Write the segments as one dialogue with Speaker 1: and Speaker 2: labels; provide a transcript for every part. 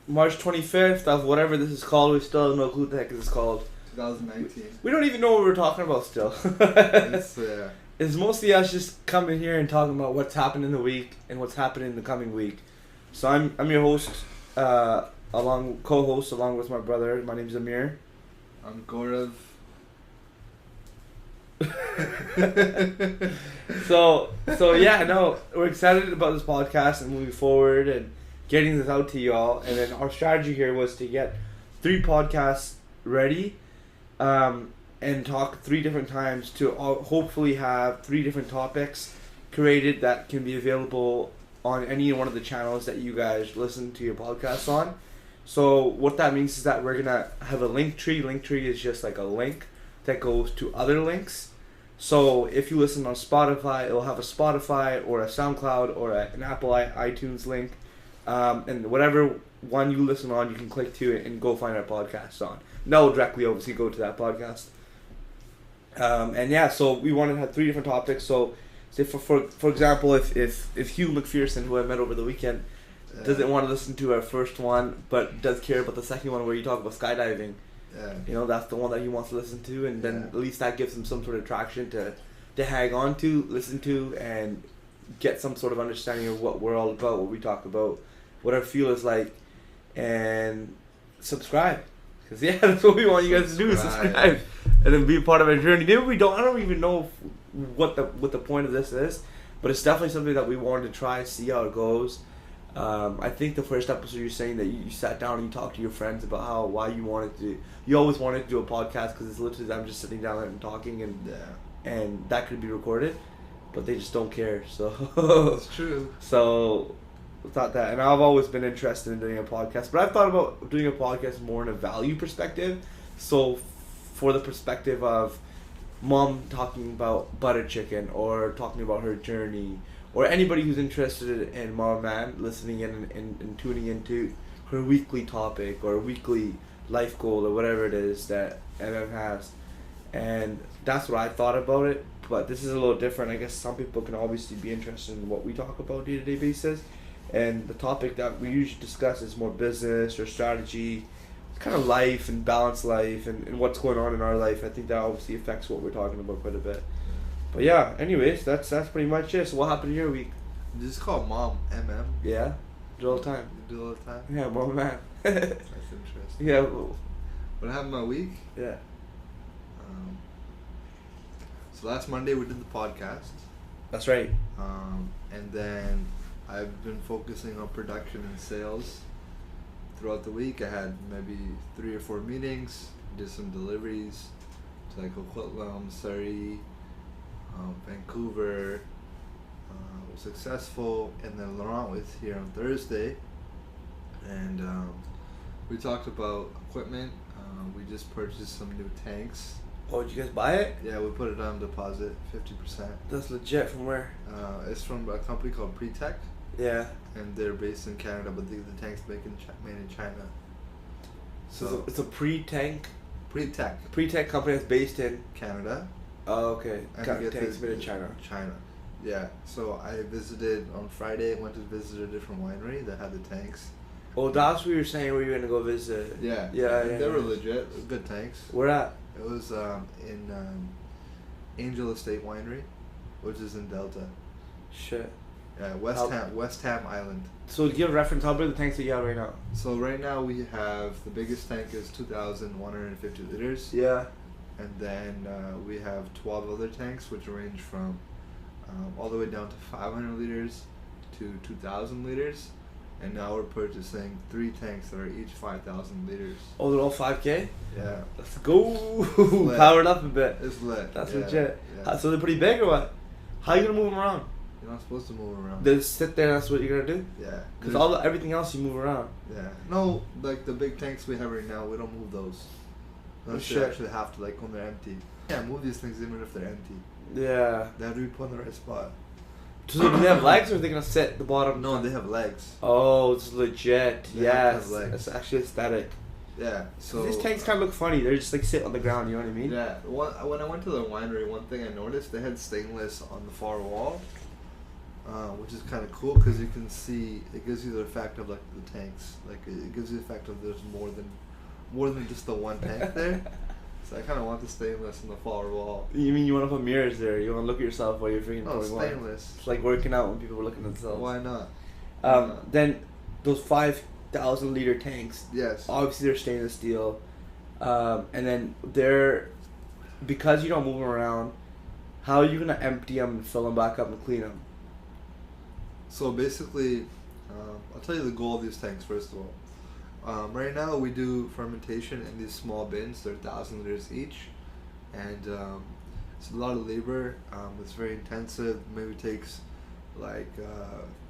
Speaker 1: March 25th of whatever this is called. We still have no clue what the heck this is called.
Speaker 2: 2019.
Speaker 1: We don't even know what we're talking about still. It's mostly us just coming here and talking about what's happened in the week and what's happening in the coming week. So I'm your host, co-host along with my brother. My name's Amir.
Speaker 2: I'm Gaurav.
Speaker 1: So yeah, no, we're excited about this podcast and moving forward and getting this out to y'all. And then our strategy here was to get 3 podcasts ready, and talk 3 different times to hopefully have 3 different topics created that can be available on any one of the channels that you guys listen to your podcasts on. So what that means is that we're gonna have a link tree. Link tree is just like a link that goes to other links. So if you listen on Spotify, it'll have a Spotify or a SoundCloud or an Apple iTunes link, and whatever one you listen on, you can click to it and go find our podcast on. No, directly obviously go to that podcast. And yeah, so we wanted to have 3 different topics. So say for example, if Hugh McPherson, who I met over the weekend, doesn't want to listen to our first one, but does care about the second one where you talk about skydiving.
Speaker 2: Yeah.
Speaker 1: You know, that's the one that he wants to listen to, and then at least that gives him some sort of traction to hang on to, listen to, and get some sort of understanding of what we're all about, what we talk about, what our feel is like, and subscribe. Because yeah, that's what we want you guys to do, subscribe, and then be a part of our journey. Maybe I don't even know what the point of this is, but it's definitely something that we wanted to try, see how it goes. I think the first episode you're saying that you sat down and you talked to your friends about why you always wanted to do a podcast, because it's literally I'm just sitting down and talking, and that could be recorded, but they just don't care. So
Speaker 2: it's true.
Speaker 1: So I thought that, and I've always been interested in doing a podcast, but I've thought about doing a podcast more in a value perspective. So for the perspective of mom talking about butter chicken or talking about her journey, or anybody who's interested in Mom Man listening in and tuning into her weekly topic or weekly life goal or whatever it is that MM has. And that's what I thought about it. But this is a little different. I guess some people can obviously be interested in what we talk about day-to-day basis. And the topic that we usually discuss is more business or strategy, kind of life and balanced life and what's going on in our life. I think that obviously affects what we're talking about quite a bit. But yeah, anyways, that's pretty much it. So what happened in your week?
Speaker 2: Just call Mom MM.
Speaker 1: Yeah, do it all the time.
Speaker 2: You do it all the time?
Speaker 1: Yeah, Mom Man.
Speaker 2: That's interesting.
Speaker 1: Yeah.
Speaker 2: What happened my week?
Speaker 1: Yeah.
Speaker 2: So last Monday we did the podcast.
Speaker 1: That's right.
Speaker 2: And then I've been focusing on production and sales throughout the week. I had maybe 3 or 4 meetings, did some deliveries to like Coquitlam, Surrey, Vancouver. Was successful, and then Laurent was here on Thursday, and we talked about equipment. We just purchased some new tanks.
Speaker 1: Oh, did you guys buy it?
Speaker 2: Yeah, we put it on deposit, 50%.
Speaker 1: That's legit. From where?
Speaker 2: It's from a company called Pre-Tech.
Speaker 1: Yeah.
Speaker 2: And they're based in Canada, but the tank's made in China.
Speaker 1: So it's a pre-tank
Speaker 2: Pre-Tech
Speaker 1: company that's based in
Speaker 2: Canada.
Speaker 1: Oh, okay.
Speaker 2: And
Speaker 1: Tanks made in China.
Speaker 2: Yeah. So I visited on Friday. Went to visit a different winery that had the tanks.
Speaker 1: Oh, that's what you were saying where you were gonna go visit.
Speaker 2: Yeah.
Speaker 1: Yeah.
Speaker 2: They were legit, good tanks.
Speaker 1: Where at?
Speaker 2: It was in Angel Estate Winery, which is in Delta.
Speaker 1: Shit.
Speaker 2: Yeah, West Ham Island.
Speaker 1: So give a reference. How big are the tanks that you have right now?
Speaker 2: So right now we have the biggest tank is 2,150 liters.
Speaker 1: Yeah.
Speaker 2: And then we have 12 other tanks, which range from all the way down to 500 liters to 2,000 liters. And now we're purchasing 3 tanks that are each 5,000 liters.
Speaker 1: Oh, they're all 5K?
Speaker 2: Yeah.
Speaker 1: Let's go. Powered up a bit.
Speaker 2: It's lit.
Speaker 1: That's legit.
Speaker 2: Yeah.
Speaker 1: So they're pretty big or what? How are you going to move them around?
Speaker 2: You're not supposed to move around.
Speaker 1: They just sit there and that's what you're going to do?
Speaker 2: Yeah.
Speaker 1: Because everything else you move around.
Speaker 2: Yeah. No, like the big tanks we have right now, we don't move those. Unless you actually have to, like when they're empty. Yeah, move these things even if they're empty.
Speaker 1: Yeah.
Speaker 2: They have to be put in the right spot.
Speaker 1: So do they have legs or are they going to sit at the bottom?
Speaker 2: No, they have legs.
Speaker 1: Oh, it's legit. Yes.
Speaker 2: Legs.
Speaker 1: It's actually aesthetic.
Speaker 2: Yeah, so...
Speaker 1: These tanks kind of look funny. They're just like sit on the ground, you know what I mean?
Speaker 2: Yeah. When I went to the winery, one thing I noticed, they had stainless on the far wall. which is kind of cool because you can see it gives you the effect of like the tanks. Like it gives you the effect of there's more than just the one tank there. So I kind of want the stainless in the far wall.
Speaker 1: You mean you want to put mirrors there? You want to look at yourself while you're freaking pouring wine?
Speaker 2: Stainless.
Speaker 1: It's like working out when people were looking at themselves.
Speaker 2: Why not?
Speaker 1: Then those 5,000 liter tanks.
Speaker 2: Yes.
Speaker 1: Obviously they're stainless steel, and then because you don't move them around. How are you gonna empty them and fill them back up and clean them?
Speaker 2: So basically, I'll tell you the goal of these tanks first of all. Right now we do fermentation in these small bins. They're 1,000 liters each, and it's a lot of labor. It's very intensive. Maybe takes like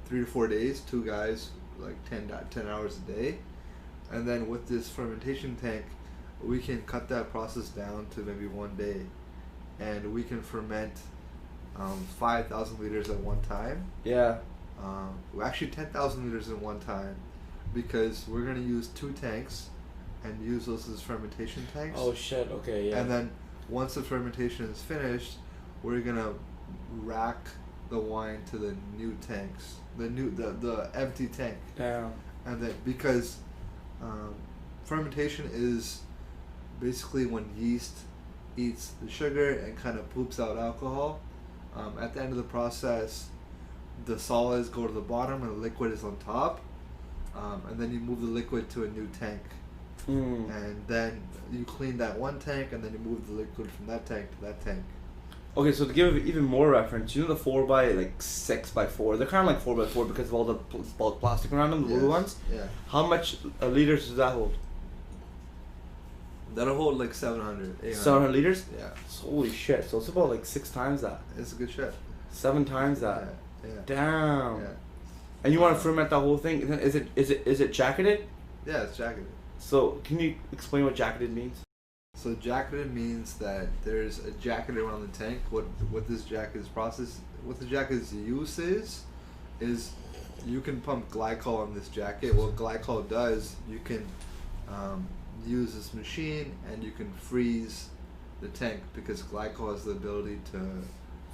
Speaker 2: 3 to 4 days. 2 guys, like 10 hours a day, and then with this fermentation tank, we can cut that process down to maybe 1 day, and we can ferment 5,000 liters at one time.
Speaker 1: Yeah.
Speaker 2: Actually 10,000 liters in one time, because we're gonna use 2 tanks and use those as fermentation tanks.
Speaker 1: Oh shit! Okay, yeah.
Speaker 2: And then once the fermentation is finished, we're gonna rack the wine to the new tanks, the empty tank.
Speaker 1: Damn.
Speaker 2: And then because fermentation is basically when yeast eats the sugar and kind of poops out alcohol. At the end of the process, the solids go to the bottom and the liquid is on top, and then you move the liquid to a new tank, and then you clean that one tank, and then you move the liquid from that tank to that tank.
Speaker 1: Okay, so to give even more reference, you know the 4x6x4, they're kind of like 4x4 because of all the bulk plastic around them, the little ones.
Speaker 2: Yeah.
Speaker 1: How much liters does that hold?
Speaker 2: That'll hold like 700.
Speaker 1: 700 liters?
Speaker 2: Yeah.
Speaker 1: Holy shit! So it's about like 6 times that.
Speaker 2: It's a good shit.
Speaker 1: 7 times that.
Speaker 2: Yeah.
Speaker 1: Damn.
Speaker 2: Yeah.
Speaker 1: And you want to ferment that whole thing? Is it jacketed?
Speaker 2: Yeah, it's jacketed.
Speaker 1: So can you explain what jacketed means?
Speaker 2: So jacketed means that there's a jacket around the tank. What this jacket's process, what the jacket's use is you can pump glycol on this jacket. What glycol does, you can use this machine and you can freeze the tank, because glycol has the ability to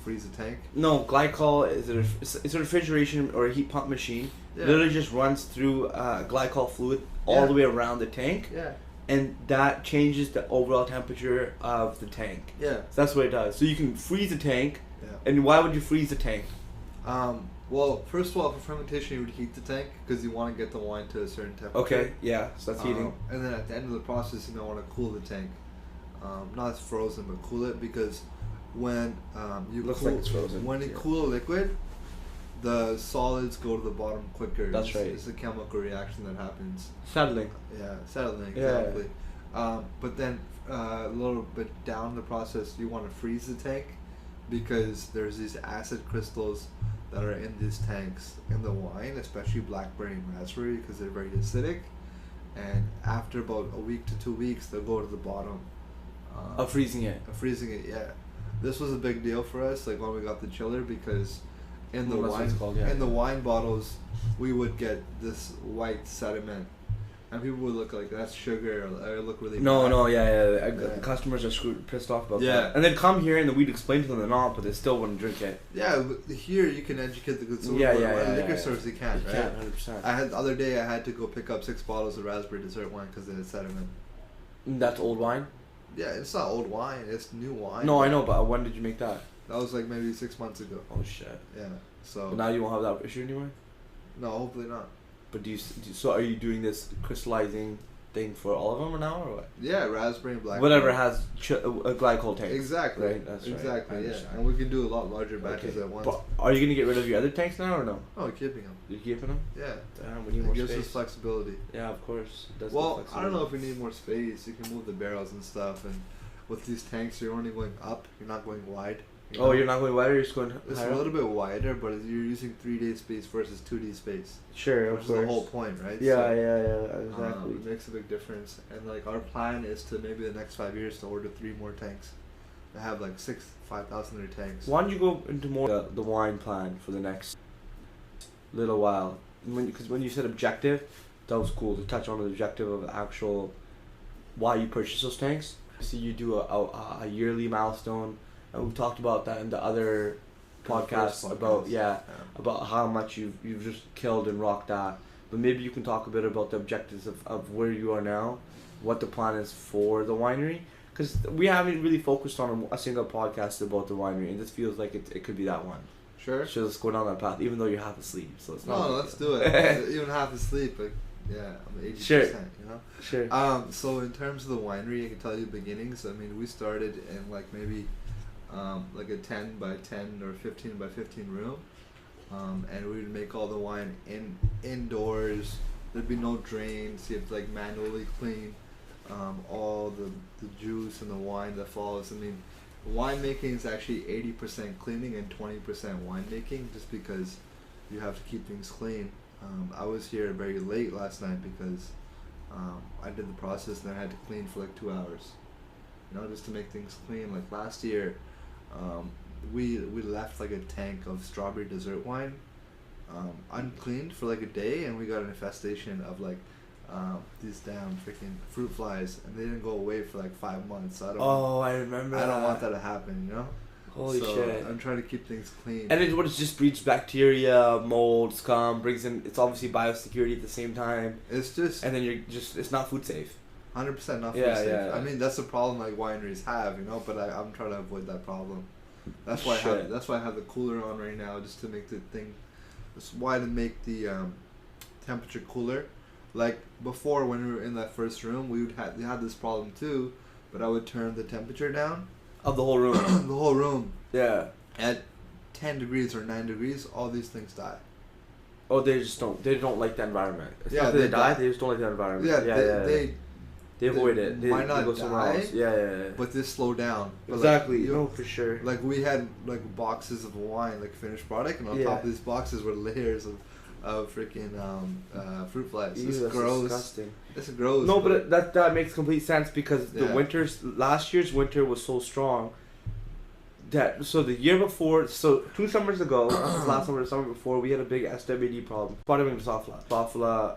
Speaker 2: freeze the tank.
Speaker 1: No, glycol is a refrigeration or a heat pump machine.
Speaker 2: Yeah.
Speaker 1: Literally just runs through glycol fluid all the way around the tank.
Speaker 2: Yeah.
Speaker 1: And that changes the overall temperature of the tank.
Speaker 2: Yeah.
Speaker 1: So that's what it does. So you can freeze the tank.
Speaker 2: Yeah.
Speaker 1: And why would you freeze the tank?
Speaker 2: Well, first of all, for fermentation, you would heat the tank because you want to get the wine to a certain temperature.
Speaker 1: Okay, yeah, so that's heating.
Speaker 2: And then at the end of the process, you want to cool the tank. Not frozen, but cool it, because when
Speaker 1: like it's frozen.
Speaker 2: When you cool a liquid, the solids go to the bottom quicker.
Speaker 1: That's right.
Speaker 2: It's a chemical reaction that happens.
Speaker 1: Settling.
Speaker 2: Yeah, settling,
Speaker 1: Yeah.
Speaker 2: exactly. But then a little bit down the process, you want to freeze the tank, because there's these acid crystals that are in these tanks in the wine, especially blackberry and raspberry, because they're very acidic. And after about a week to 2 weeks, they'll go to the bottom.
Speaker 1: Of freezing it.
Speaker 2: Freezing it, yeah. This was a big deal for us, like when we got the chiller, because in the wine bottles, we would get this white sediment, and people would look like that's sugar, or look really bad.
Speaker 1: The customers are pissed off about
Speaker 2: Yeah.
Speaker 1: that. And they'd come here and then we'd explain to them they're not, but they still wouldn't drink it.
Speaker 2: Yeah, but here you can educate the consumer. Liquor stores, you can't, right?
Speaker 1: 100%.
Speaker 2: The other day I had to go pick up 6 bottles of raspberry dessert wine because it had sediment.
Speaker 1: That's old wine?
Speaker 2: Yeah, it's not old wine, it's new wine.
Speaker 1: No, I know, but when did you make that?
Speaker 2: That was like maybe 6 months ago.
Speaker 1: Oh shit.
Speaker 2: Yeah, so.
Speaker 1: But now you won't have that issue anymore?
Speaker 2: No, hopefully not.
Speaker 1: But so are you doing this crystallizing thing for all of them now, or what?
Speaker 2: Yeah, raspberry and blackberry.
Speaker 1: Whatever has a glycol tank.
Speaker 2: Exactly.
Speaker 1: Right, that's right.
Speaker 2: Exactly, yeah. And we can do a lot larger batches at once.
Speaker 1: But are you going to get rid of your other tanks now, or no?
Speaker 2: Oh, keeping them.
Speaker 1: You're keeping them?
Speaker 2: Yeah.
Speaker 1: Damn, we need more space.
Speaker 2: It gives us flexibility.
Speaker 1: Yeah, of course.
Speaker 2: Well, I don't know if we need more space. You can move the barrels and stuff, and with these tanks, you're only going up. You're not going wide.
Speaker 1: You're not going wider, you're just going
Speaker 2: It's
Speaker 1: higher?
Speaker 2: a little bit wider, but you're using 3D space versus 2D space.
Speaker 1: Sure,
Speaker 2: which is the whole point, right?
Speaker 1: Yeah, exactly.
Speaker 2: It makes a big difference. And like our plan is to maybe the next 5 years to order 3 more tanks. To have like 5,000 liter tanks.
Speaker 1: Why don't you go into more the wine plan for the next little while? Because when you said objective, that was cool to touch on the objective of actual why you purchase those tanks. So you do a yearly milestone. And we've talked about that in the other podcast about about how much you've just killed and rocked that. But maybe you can talk a bit about the objectives of where you are now, what the plan is for the winery, because we haven't really focused on a single podcast about the winery, and this feels like it could be that one.
Speaker 2: Sure.
Speaker 1: So let's go down that path, even though you're half asleep. So it's not.
Speaker 2: No, let's do it. Even half asleep, but yeah, I'm 80%.
Speaker 1: Sure.
Speaker 2: You know.
Speaker 1: Sure.
Speaker 2: So in terms of the winery, I can tell you the beginnings. I mean, we started in like maybe, like a 10 by 10 or 15 by 15 room, and we would make all the wine indoors. There'd be no drains. You have to like manually clean, all the juice and the wine that falls. I mean, winemaking is actually 80% cleaning and 20% winemaking, just because you have to keep things clean. I was here very late last night because I did the process and I had to clean for like 2 hours, you know, just to make things clean. Like last year, we left like a tank of strawberry dessert wine uncleaned for like a day, and we got an infestation of like these damn freaking fruit flies, and they didn't go away for like 5 months. So
Speaker 1: I remember.
Speaker 2: I don't want that to happen, you know.
Speaker 1: Holy shit!
Speaker 2: I'm trying to keep things clean.
Speaker 1: And it just breeds bacteria, mold, scum, brings in. It's obviously biosecurity at the same time.
Speaker 2: It's just.
Speaker 1: And then it's not food safe.
Speaker 2: 100% not food safe. Yeah. I mean, that's the problem like wineries have, you know. But I'm trying to avoid that problem. That's why I have the cooler on right now, just to make the thing. That's why to make the temperature cooler. Like before, when we were in that first room, we had this problem too. But I would turn the temperature down.
Speaker 1: Of the whole room.
Speaker 2: The whole room.
Speaker 1: Yeah.
Speaker 2: At 10 degrees or 9 degrees, all these things die.
Speaker 1: Oh, they just don't. They don't like the environment. It's
Speaker 2: yeah,
Speaker 1: not that they die. They just don't like the environment.
Speaker 2: Yeah,
Speaker 1: they avoid it. They
Speaker 2: might not
Speaker 1: go somewhere
Speaker 2: die.
Speaker 1: else. Yeah.
Speaker 2: But they slow down. But
Speaker 1: exactly.
Speaker 2: Like,
Speaker 1: no, for sure.
Speaker 2: Like we had like boxes of wine, like finished product, and on top of these boxes were layers of freaking fruit flies. It's gross.
Speaker 1: Disgusting.
Speaker 2: It's gross.
Speaker 1: No, but that makes complete sense, because the last year's winter was so strong that the year before, 2 summers ago, last summer, the summer before, we had a big SWD problem. Spotted wing Drosophila.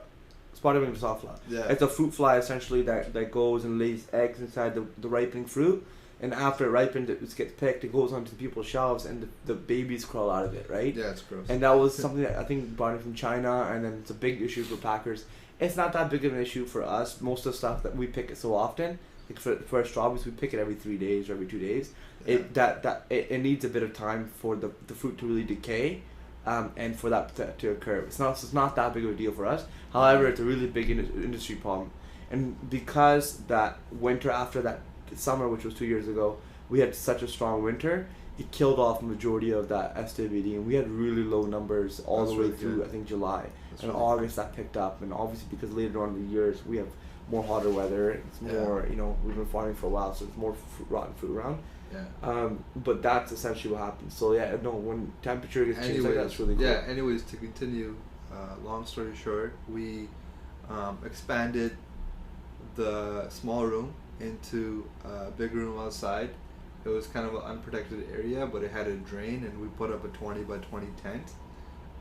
Speaker 1: Spotted wing Drosophila.
Speaker 2: Yeah.
Speaker 1: It's a fruit fly essentially that goes and lays eggs inside the ripening fruit. And after it ripened, it gets picked, it goes onto people's shelves, and the babies crawl out of it, right?
Speaker 2: Yeah, it's gross.
Speaker 1: And that was something that I think brought it from China, and then it's a big issue for packers. It's not that big of an issue for us. Most of the stuff that we pick it so often, like for our strawberries, we pick it every 3 days or every 2 days.
Speaker 2: Yeah.
Speaker 1: It needs a bit of time for the fruit to really decay, and for that to occur. It's not that big of a deal for us. However, it's a really big industry problem, and because that winter after that summer, which was 2 years ago, we had such a strong winter, it killed off the majority of that SWD, and we had really low numbers all the way through I think July. And August that picked up, and obviously because later on in the years we have more hotter weather, it's more, you know, we've been farming for a while, so it's more rotten fruit around.
Speaker 2: Yeah.
Speaker 1: But that's essentially what happens. So yeah, no, when temperature gets changed like that, it's really cool.
Speaker 2: Yeah. Anyways, to continue, long story short, we expanded the small room into a big room outside. It was kind of an unprotected area, but it had a drain, and we put up a 20 by 20 tent.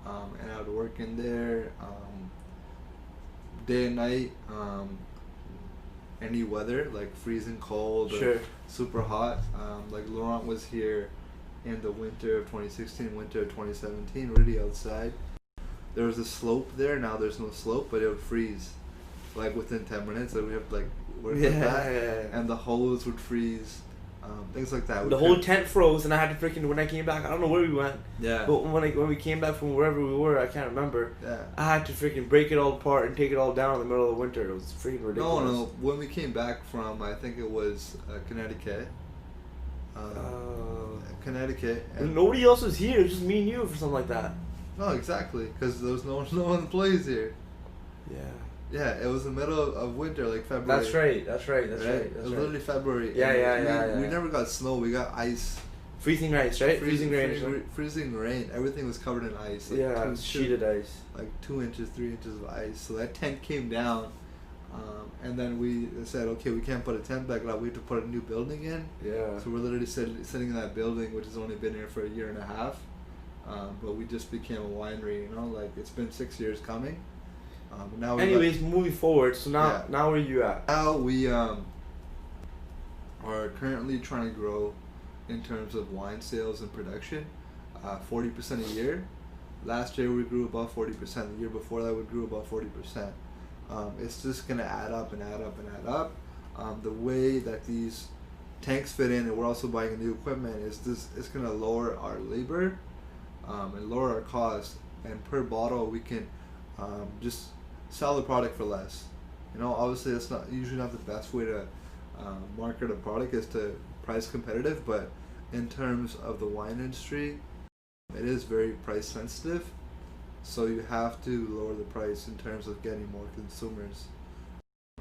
Speaker 2: And I would work in there day and night, any weather, like freezing cold or super hot. Like Laurent was here in the winter of 2016, winter of 2017, really outside. There was a slope there, now there's no slope, but it would freeze like within 10 minutes, and we have to like work with that. And the hose would freeze. Things like that.
Speaker 1: The whole tent froze, and I had to freaking, when I came back, I don't know where we went.
Speaker 2: Yeah.
Speaker 1: But when we came back from wherever we were, I can't remember.
Speaker 2: Yeah.
Speaker 1: I had to freaking break it all apart and take it all down in the middle of the winter. It was freaking ridiculous.
Speaker 2: No. When we came back from, I think it was Connecticut. Connecticut.
Speaker 1: And nobody else was here. It was just me and you for something like that.
Speaker 2: No, exactly, because there was no one plays here.
Speaker 1: Yeah.
Speaker 2: Yeah, it was the middle of winter, like February.
Speaker 1: That's right.
Speaker 2: It was literally February.
Speaker 1: Yeah.
Speaker 2: We never got snow. We got ice.
Speaker 1: Freezing ice, right? Freezing rain.
Speaker 2: Freezing rain. Everything was covered in ice.
Speaker 1: Like sheeted ice.
Speaker 2: Like 2 inches, 3 inches of ice. So that tent came down, and then we said, okay, we can't put a tent back up. We have to put a new building in.
Speaker 1: Yeah.
Speaker 2: So we're literally sitting in that building, which has only been here for a year and a half. But we just became a winery. You know, like it's been 6 years coming. Now
Speaker 1: anyways, moving forward, so now where are you at?
Speaker 2: Now we are currently trying to grow in terms of wine sales and production. 40% a year. Last year we grew above 40%. The year before that we grew above 40%. It's just gonna add up and add up and add up. The way that these tanks fit in, and we're also buying new equipment, is this. It's gonna lower our labor and lower our cost. And per bottle, we can just sell the product for less. You know, obviously that's not usually not the best way to market a product, is to price competitive, but in terms of the wine industry, it is very price sensitive. So you have to lower the price in terms of getting more consumers.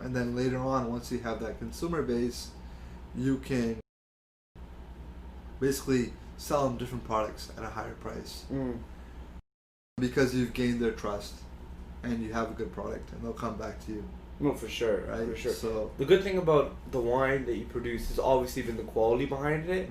Speaker 2: And then later on, once you have that consumer base, you can basically sell them different products at a higher price. Because you've gained their trust and you have a good product, and they'll come back to you.
Speaker 1: No, for sure,
Speaker 2: Right?
Speaker 1: for sure.
Speaker 2: So
Speaker 1: The good thing about the wine that you produce is obviously been the quality behind it,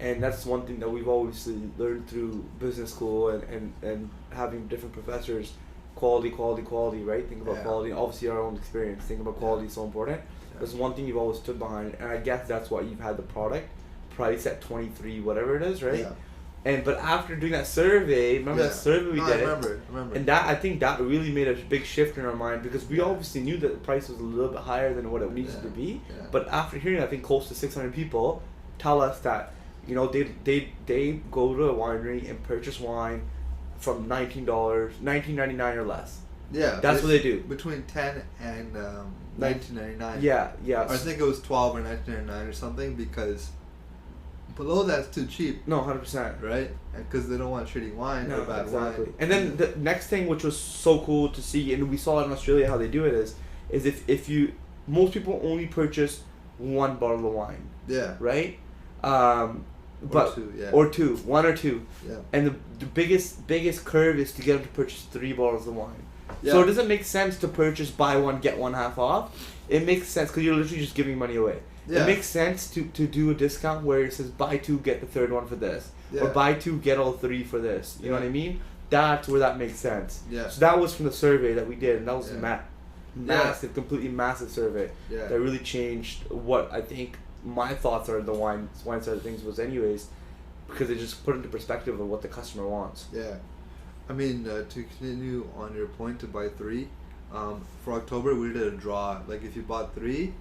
Speaker 1: and that's one thing that we've obviously learned through business school and having different professors. Quality, right? Think about
Speaker 2: Yeah.
Speaker 1: quality. Obviously, our own experience. Think about quality is so important. That's one thing you've always stood behind, and I guess that's why you've had the product price at 23, whatever it is, right?
Speaker 2: Yeah.
Speaker 1: But after doing that survey, remember that survey we did?
Speaker 2: I remember.
Speaker 1: And that, I think that really made a big shift in our mind, because we
Speaker 2: Yeah.
Speaker 1: obviously knew that the price was a little bit higher than what it needed to be.
Speaker 2: Yeah.
Speaker 1: But after hearing, I think close to 600 people tell us that, you know, they go to a winery and purchase wine from $19.99 or less.
Speaker 2: Yeah,
Speaker 1: That's what they do.
Speaker 2: Between 10 and 19.99.
Speaker 1: Yeah.
Speaker 2: I think it was 12 or 19.99 or something, because below that's too cheap.
Speaker 1: No, 100%.
Speaker 2: Right? Because they don't want shitty wine or bad wine.
Speaker 1: And then the next thing, which was so cool to see, and we saw it in Australia how they do it, is if you, most people only purchase one bottle of wine.
Speaker 2: Yeah.
Speaker 1: Right?
Speaker 2: Or two, yeah.
Speaker 1: Or two, one or two.
Speaker 2: Yeah.
Speaker 1: And the biggest curve is to get them to purchase 3 bottles of wine.
Speaker 2: Yeah.
Speaker 1: So it doesn't make sense to purchase buy one get one half off. It makes sense because you're literally just giving money away.
Speaker 2: Yeah.
Speaker 1: It makes sense to do a discount where it says buy 2 get the third one for this, or
Speaker 2: Yeah.
Speaker 1: buy 2 get all 3 for this. You know what I mean? That's where that makes sense.
Speaker 2: Yeah.
Speaker 1: So that was from the survey that we did, and that was
Speaker 2: Yeah.
Speaker 1: massive, completely massive survey.
Speaker 2: Yeah.
Speaker 1: That really changed what I think my thoughts are the wine side of things was anyways, because it just put into perspective of what the customer wants.
Speaker 2: Yeah. I mean, to continue on your point to buy 3, for October we did a draw. Like if you bought 3,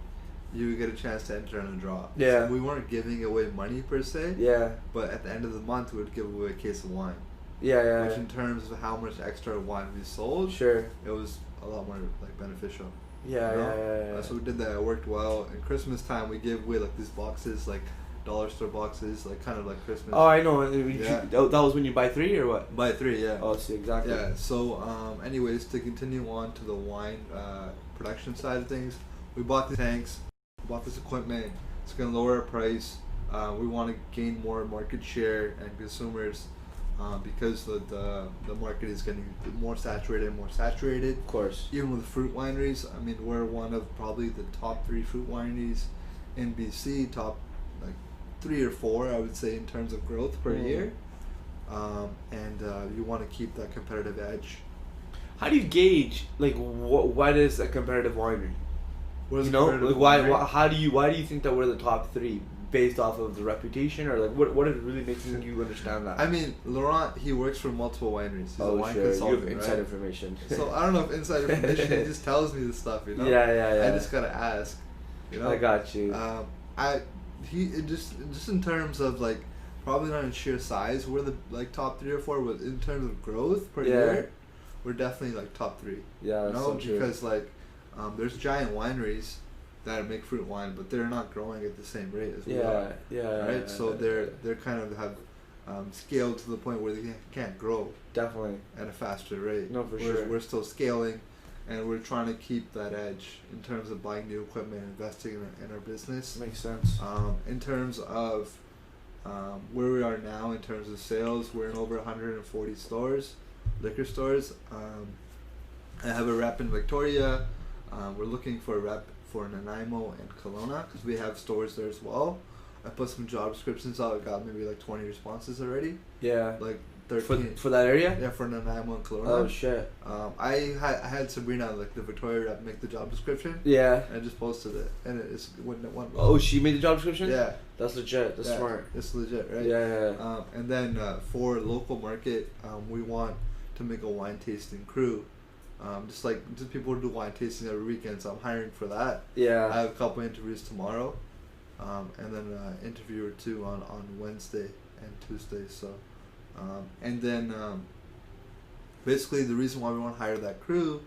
Speaker 2: you would get a chance to enter in a draw.
Speaker 1: Yeah.
Speaker 2: So we weren't giving away money per se.
Speaker 1: Yeah.
Speaker 2: But at the end of the month, we would give away a case of wine.
Speaker 1: Yeah.
Speaker 2: Which in terms of how much extra wine we sold,
Speaker 1: Sure.
Speaker 2: it was a lot more like beneficial.
Speaker 1: Yeah,
Speaker 2: you know?
Speaker 1: yeah.
Speaker 2: So we did that. It worked well. In Christmas time, we gave away like these boxes, like dollar store boxes, like kind of like Christmas.
Speaker 1: Oh, I know.
Speaker 2: Yeah.
Speaker 1: That was when you buy 3 or what?
Speaker 2: Buy 3, yeah.
Speaker 1: Oh, see, exactly.
Speaker 2: Yeah. So, anyways, to continue on to the wine production side of things, we bought the tanks, bought this equipment. It's gonna lower our price. We want to gain more market share and consumers, because the market is getting more saturated and more saturated.
Speaker 1: Of course.
Speaker 2: Even with fruit wineries, I mean, we're one of probably the top 3 fruit wineries in BC, top like 3 or 4, I would say, in terms of growth per year. And you want to keep that competitive edge.
Speaker 1: How do you gauge like what is a competitive winery?
Speaker 2: What is
Speaker 1: You know,
Speaker 2: competitive
Speaker 1: like
Speaker 2: winery?
Speaker 1: why do you think that we're the top 3 based off of the reputation, or like what is really making you understand that?
Speaker 2: I mean, Laurent, he works for multiple wineries. He's a wine
Speaker 1: sure. You
Speaker 2: consultant,
Speaker 1: have inside
Speaker 2: right?
Speaker 1: information.
Speaker 2: So I don't know if inside information, he just tells me this stuff, you know?
Speaker 1: Yeah.
Speaker 2: I just gotta ask, you know?
Speaker 1: I got you.
Speaker 2: Just in terms of like, probably not in sheer size, we're the like top 3 or 4, but in terms of growth per year, we're definitely like top 3.
Speaker 1: Yeah, that's so true.
Speaker 2: Because like, there's giant wineries that make fruit wine, but they're not growing at the same rate as we are. Right. So they're kind of have scaled to the point where they can't grow
Speaker 1: Definitely
Speaker 2: at a faster rate.
Speaker 1: No, for
Speaker 2: Whereas
Speaker 1: sure.
Speaker 2: we're still scaling, and we're trying to keep that edge in terms of buying new equipment, investing in our business.
Speaker 1: makes sense.
Speaker 2: In terms of where we are now in terms of sales, we're in over 140 stores, liquor stores. I have a rep in Victoria. We're looking for a rep for Nanaimo and Kelowna because we have stores there as well. I put some job descriptions out. I got maybe like 20 responses already.
Speaker 1: Yeah.
Speaker 2: Like 13.
Speaker 1: For that area?
Speaker 2: Yeah, for Nanaimo and Kelowna.
Speaker 1: Oh shit.
Speaker 2: I had Sabrina, like the Victoria rep, make the job description.
Speaker 1: Yeah.
Speaker 2: And I just posted it, and it went well.
Speaker 1: Oh, she made the job description?
Speaker 2: Yeah.
Speaker 1: That's legit. That's smart.
Speaker 2: It's legit, right?
Speaker 1: Yeah.
Speaker 2: And then for local market, we want to make a wine tasting crew. Just people who do wine tasting every weekend, so I'm hiring for that.
Speaker 1: Yeah.
Speaker 2: I have a couple interviews tomorrow, and then an interview or two on Wednesday and Tuesday. So, and then basically the reason why we want to hire that crew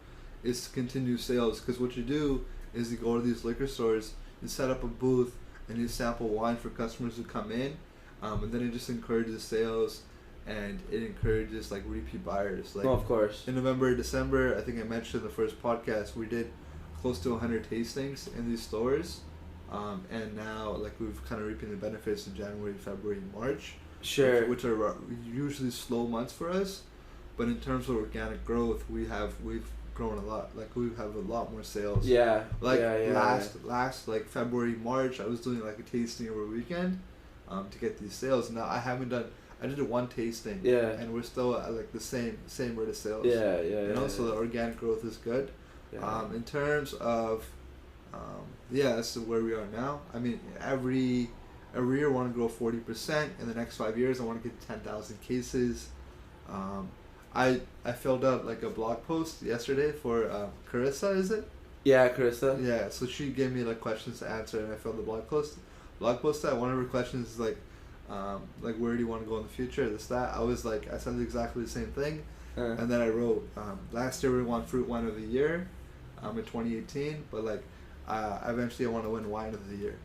Speaker 2: is to continue sales, because what you do is you go to these liquor stores, you set up a booth, and you sample wine for customers who come in, and then it just encourages sales. And it encourages like repeat buyers. Like,
Speaker 1: of course.
Speaker 2: In November, December, I think I mentioned in the first podcast, we did close to 100 tastings in these stores, and now like we've kind of reaping the benefits in January, February, March.
Speaker 1: Sure.
Speaker 2: Which are usually slow months for us, but in terms of organic growth, we've grown a lot. Like we have a lot more sales.
Speaker 1: Yeah.
Speaker 2: Like last like February, March, I was doing like a tasting over a weekend, to get these sales. Now I did one tasting, and we're still at like the same rate of sales. So the organic growth is good. In terms of, that's where we are now. I mean, every year I want to grow 40%. In the next 5 years, I want to get 10,000 cases. I filled out like a blog post yesterday for Carissa, is it?
Speaker 1: Yeah, Carissa.
Speaker 2: Yeah, so she gave me like questions to answer, and I filled the blog post. One of her questions is like where do you want to go in the future, this, that. I said exactly the same thing, and then I wrote, last year we won Fruit Wine of the Year, in 2018, but eventually I want to win Wine of the Year.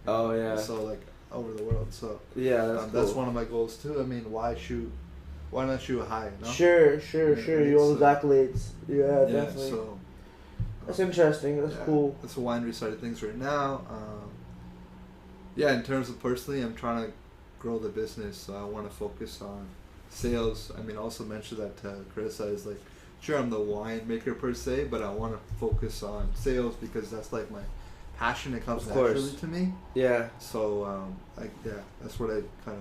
Speaker 1: Oh yeah.
Speaker 2: So like over the world, so
Speaker 1: yeah,
Speaker 2: that's one of my goals too. I mean, why not shoot high, you know?
Speaker 1: Sure. You own those accolades. Yeah, definitely.
Speaker 2: So
Speaker 1: that's interesting. That's cool.
Speaker 2: That's the winery side of things right now. In terms of personally, I'm trying to grow the business, so I want to focus on sales. I mean, also mention that Carissa is like, sure, I'm the winemaker per se, but I want to focus on sales because that's like my passion. It comes naturally to me. Yeah. So that's what I kind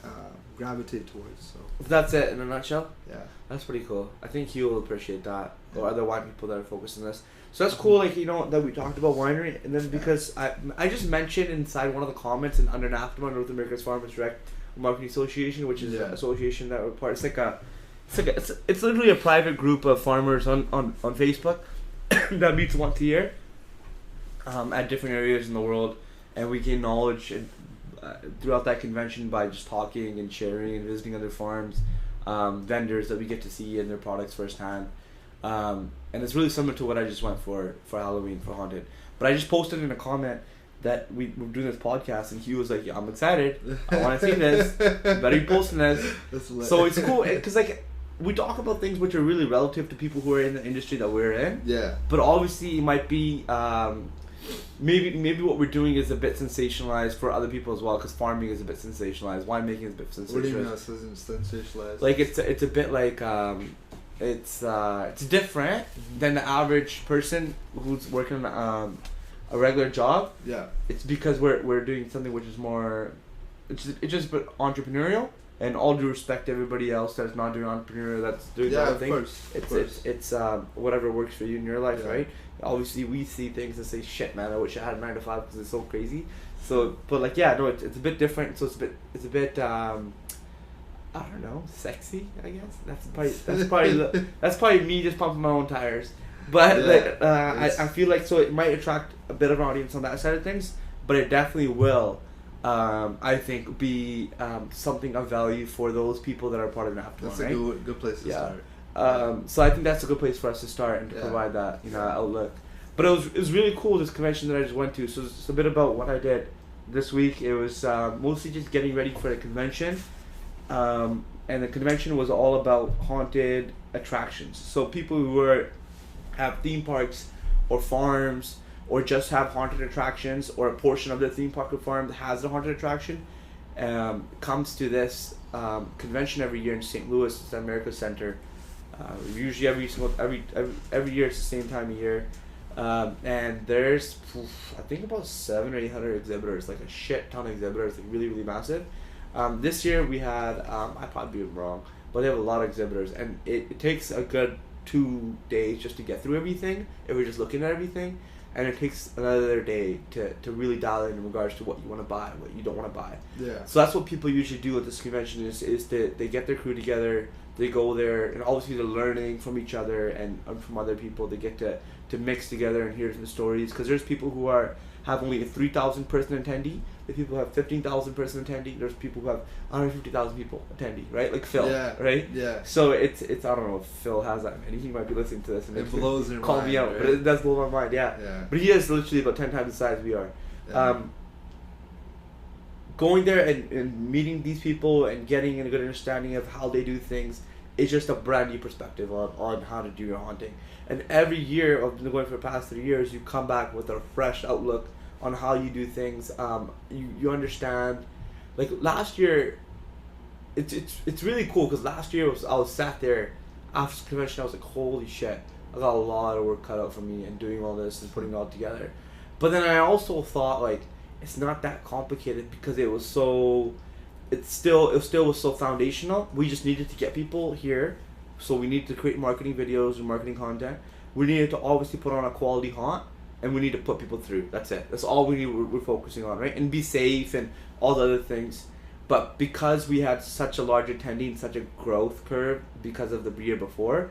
Speaker 2: of gravitate towards. So
Speaker 1: that's it in a nutshell.
Speaker 2: Yeah.
Speaker 1: That's pretty cool. I think he will appreciate that, or other wine people that are focused on this. So that's cool, like, that we talked about winery, and then because I just mentioned inside one of the comments and under NAFTA, North America's Farmers Direct Marketing Association, which is an association that we're part. It's literally a private group of farmers on Facebook that meets once a year, at different areas in the world, and we gain knowledge throughout that convention by just talking and sharing and visiting other farms, vendors that we get to see and their products firsthand. And it's really similar to what I just went for Halloween for Haunted. But I just posted in a comment that we're doing this podcast, and he was like, I'm excited. I want to see this. Better be posting this. So it's cool because like we talk about things which are really relative to people who are in the industry that we're in. Yeah. But obviously it might be maybe what we're doing is a bit sensationalized for other people as well, because farming is a bit sensationalized, winemaking is a bit sensationalized. What do you mean that's sensationalized? Like it's a bit like it's different than the average person who's working a regular job. Yeah. It's because we're doing something which is more, it's just but entrepreneurial, and all due respect to everybody else that's not doing entrepreneurial, that's doing other things. It's whatever works for you in your life, right? Obviously we see things and say, shit man, I wish I had a 9 to 5 because it's so crazy. So but like it's a bit different, so it's a bit I don't know, sexy, I guess. That's probably me just pumping my own tires. But I feel like so it might attract a bit of an audience on that side of things, but it definitely will, I think, be something of value for those people that are part of NAFTA. That's a good place to start. So I think that's a good place for us to start and to provide that outlook. But it was really cool, this convention that I just went to. So it's a bit about what I did this week. It was mostly just getting ready for the convention. And the convention was all about haunted attractions. So people who have theme parks or farms, or just have haunted attractions, or a portion of their theme park or farm that has a haunted attraction, comes to this convention every year in St. Louis. It's the America Center. Usually every year it's the same time of year. And there's I think about 700 or 800 exhibitors, like a shit ton of exhibitors, like really, really massive. This year we had, I probably be wrong, but they have a lot of exhibitors, and it takes a good 2 days just to get through everything if we're just looking at everything, and it takes another day to really dial in regards to what you want to buy, what you don't want to buy.
Speaker 2: Yeah.
Speaker 1: So that's what people usually do at this convention is they get their crew together, they go there, and obviously they're learning from each other and from other people. They get to mix together and hear the stories, because there's people who have only a 3,000 person attendee. There's people who have 15,000 person attendee. There's people who have 150,000 people attendee, right? Like Phil, right?
Speaker 2: Yeah.
Speaker 1: So it's I don't know if Phil has that many. He might be listening to this and
Speaker 2: it blows your
Speaker 1: call
Speaker 2: mind,
Speaker 1: me out,
Speaker 2: right?
Speaker 1: but it does blow my mind. Yeah. But he is literally about 10 times the size we are.
Speaker 2: Yeah.
Speaker 1: Going there and meeting these people and getting a good understanding of how they do things is just a brand new perspective on how to do your haunting. And every year, I've been going for the past 3 years, you come back with a fresh outlook on how you do things. You understand, like last year, it's really cool, because last year I was sat there after the convention. I was like, holy shit, I got a lot of work cut out for me and doing all this and putting it all together. But then I also thought, like, it's not that complicated, because it still was so foundational. We just needed to get people here, so we need to create marketing videos and marketing content. We needed to obviously put on a quality haunt, and we need to put people through. That's it. That's all we're focusing on, right? And be safe and all the other things. But because we had such a large attendee and such a growth curve because of the year before,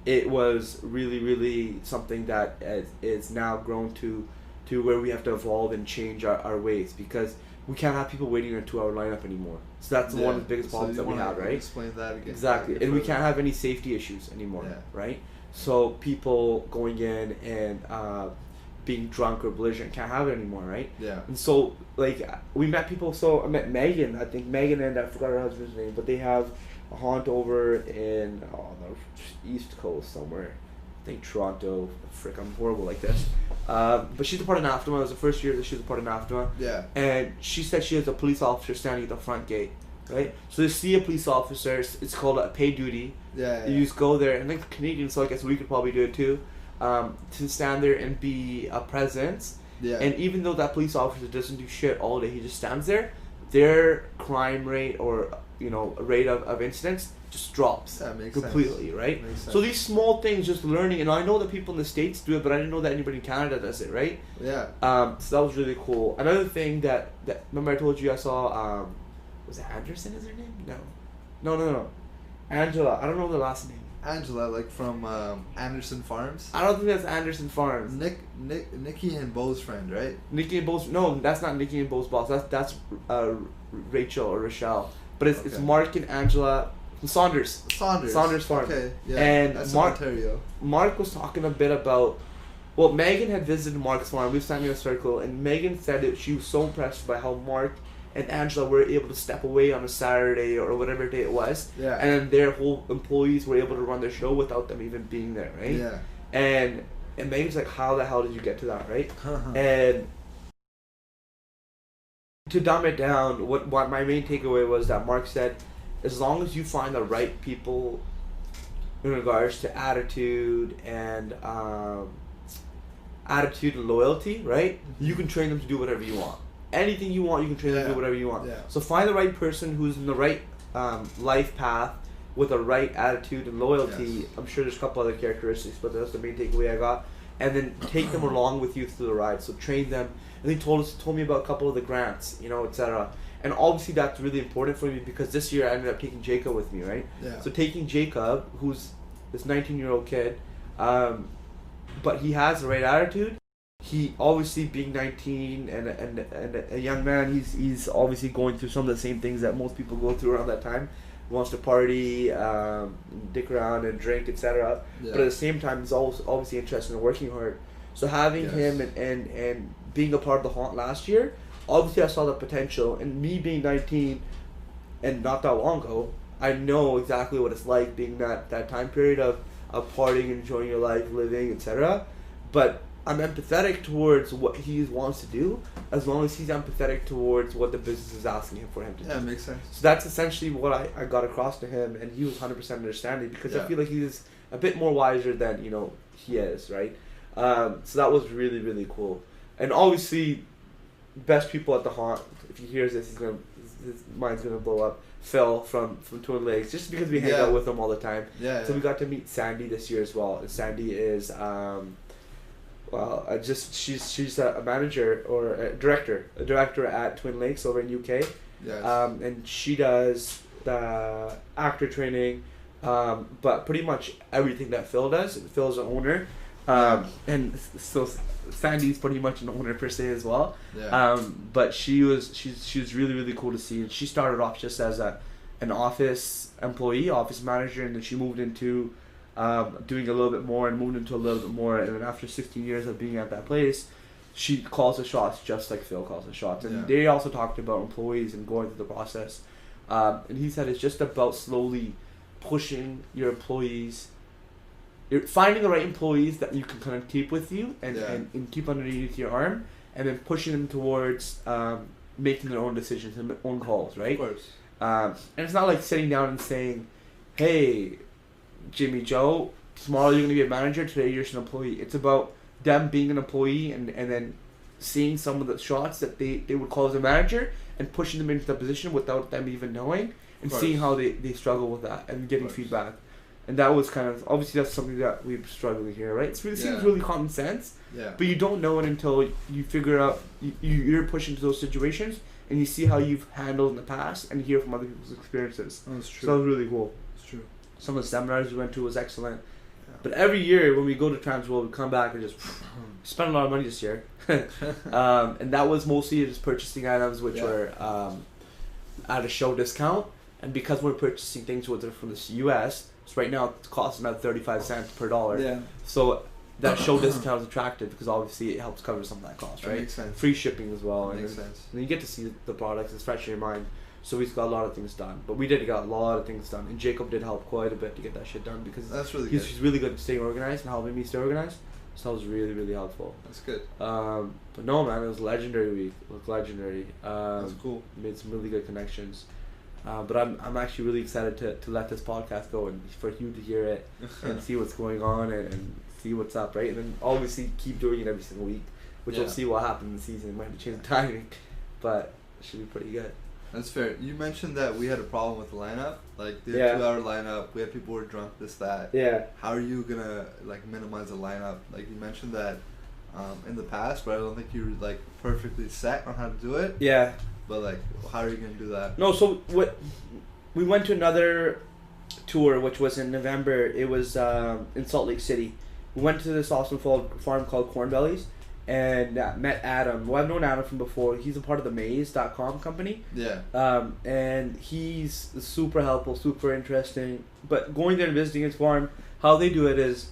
Speaker 1: it was really, really something that is now grown to where we have to evolve and change our ways, because we can't have people waiting in a 2-hour lineup anymore. So that's one of the biggest problems that we have, right?
Speaker 2: Explain that again.
Speaker 1: Exactly. And we can't have any safety issues anymore, right? So people going in and being drunk or belligerent can't have it anymore, right?
Speaker 2: Yeah.
Speaker 1: And so, like, we met people. So I met Megan. I think Megan and I forgot her husband's name, but they have a haunt over in the East Coast somewhere. I think Toronto. Frick, I'm horrible like this. But she's a part of NAFTMA. It was the first year that she was a part of NAFTMA.
Speaker 2: Yeah.
Speaker 1: And she said she has a police officer standing at the front gate, right? So they see a police officer. It's called a pay duty.
Speaker 2: Yeah.
Speaker 1: You just go there, and like Canadians, so I guess we could probably do it too, to stand there and be a presence.
Speaker 2: Yeah.
Speaker 1: And even though that police officer doesn't do shit all day, he just stands there, their crime rate or rate of incidents just drops.
Speaker 2: That makes
Speaker 1: completely
Speaker 2: sense.
Speaker 1: right.
Speaker 2: Makes sense.
Speaker 1: So these small things, just learning, and I know that people in the States do it, but I didn't know that anybody in Canada does it, right?
Speaker 2: Yeah.
Speaker 1: So that was really cool. Another thing that remember I told you I saw, was it Anderson is her name? No. Angela. I don't know the last name.
Speaker 2: Angela, like from Anderson Farms.
Speaker 1: I don't think that's Anderson Farms.
Speaker 2: Nikki and Bo's friend, right?
Speaker 1: Nikki and Bo's. No, that's not Nikki and Bo's boss. That's Rachel or Rochelle. But it's Mark and Angela. Saunders Farm.
Speaker 2: Okay, yeah.
Speaker 1: And
Speaker 2: that's
Speaker 1: Ontario. Mark was talking a bit about. Well, Megan had visited Mark's farm. We were standing in a circle, and Megan said that she was so impressed by how Mark and Angela were able to step away on a Saturday or whatever day it was.
Speaker 2: Yeah.
Speaker 1: And then their whole employees were able to run their show without them even being there, right?
Speaker 2: Yeah.
Speaker 1: And Megan's like, how the hell did you get to that, right? And to dumb it down, what my main takeaway was that Mark said, as long as you find the right people in regards to attitude and loyalty, right? You can train them to do whatever you want. Anything you want, you can train them to do whatever you want.
Speaker 2: Yeah.
Speaker 1: So find the right person who's in the right life path with the right attitude and loyalty.
Speaker 2: Yes.
Speaker 1: I'm sure there's a couple other characteristics, but that's the main takeaway I got. And then take them along with you through the ride. So train them. And he told me about a couple of the grants, etc. And obviously that's really important for me, because this year I ended up taking Jacob with me, right?
Speaker 2: Yeah.
Speaker 1: So taking Jacob, who's this 19-year-old kid, but he has the right attitude. He obviously, being 19 and a young man, he's obviously going through some of the same things that most people go through around that time. He wants to party, dick around and drink, etc.
Speaker 2: Yeah.
Speaker 1: But at the same time, he's also obviously interested in working hard. So having him and being a part of the haunt last year, obviously I saw the potential. And me being 19 and not that long ago, I know exactly what it's like being that time period of partying, enjoying your life, living, etc. But I'm empathetic towards what he wants to do, as long as he's empathetic towards what the business is asking him for him to do.
Speaker 2: Yeah, it makes sense.
Speaker 1: So that's essentially what I got across to him, and he was 100% understanding, because I feel like he's a bit more wiser than he is, right? So that was really, really cool. And obviously, best people at the haunt. If he hears this, his mind's gonna blow up. Phil from Twin Lakes, just because we hang out with him all the time.
Speaker 2: Yeah.
Speaker 1: So we got to meet Sandy this year as well. And Sandy is she's a manager or a director at Twin Lakes over in UK.
Speaker 2: Yes.
Speaker 1: And she does the actor training, but pretty much everything that Phil does. Phil's an owner, and so Sandy's pretty much an owner per se as well.
Speaker 2: Yeah.
Speaker 1: But she was really really cool to see, and she started off just as an office employee, office manager, and then she moved into doing a little bit more and moved into a little bit more, and then after 16 years of being at that place, she calls the shots just like Phil calls the shots. And they also talked about employees and going through the process, and he said it's just about slowly pushing your employees. You're finding the right employees that you can kind of keep with you and keep underneath your arm, and then pushing them towards making their own decisions and own calls, right?
Speaker 2: Of course.
Speaker 1: And it's not like sitting down and saying, hey, Jimmy Joe, tomorrow you're going to be a manager, today you're just an employee. It's about them being an employee and then seeing some of the shots that they would call as a manager and pushing them into the position without them even knowing, and seeing how they struggle with that and getting feedback. And that was kind of, obviously that's something that we're struggling here, right? It seems really common sense, but you don't know it until you figure out, you're pushing to those situations and you see how you've handled in the past and hear from other people's experiences.
Speaker 2: Oh, that's true.
Speaker 1: So that was really cool.
Speaker 2: It's true.
Speaker 1: Some of the seminars we went to was excellent. Yeah. But every year when we go to Transworld, we come back and just spend a lot of money this year. And that was mostly just purchasing items which were at a show discount. And because we're purchasing things from the US, so right now it's costing about 35 cents per dollar. Yeah. So that show discount is attractive because obviously it helps cover some of that cost, right?
Speaker 2: That makes sense.
Speaker 1: Free shipping as well.
Speaker 2: Makes sense.
Speaker 1: And you get to see the products, it's fresh in your mind. So we've got a lot of things done. But we did get a lot of things done. And Jacob did help quite a bit to get that shit done because he's really good at staying organized and helping me stay organized. So that was really, really helpful.
Speaker 2: That's good.
Speaker 1: But no, man, it was a legendary week. It was legendary.
Speaker 2: That's cool.
Speaker 1: Made some really good connections. But I'm actually really excited to let this podcast go and for you to hear it and see what's going on and see what's up, right? And then obviously keep doing it every single week, which we'll see what happens in the season. Might have to change the timing, but it should be pretty good.
Speaker 2: That's fair. You mentioned that we had a problem with the lineup, like the 2-hour lineup. We had people who were drunk, this, that. Yeah. How are you gonna like minimize the lineup? Like you mentioned that in the past, but I don't think you were like perfectly set on how to do it. Yeah. But like, how are you gonna do that?
Speaker 1: No, so we went to another tour, which was in November. It was in Salt Lake City. We went to this awesome farm called Corn Bellies, and met Adam. Well, I've known Adam from before. He's a part of the Maze.com company. Yeah. And he's super helpful, super interesting. But going there and visiting his farm, how they do it is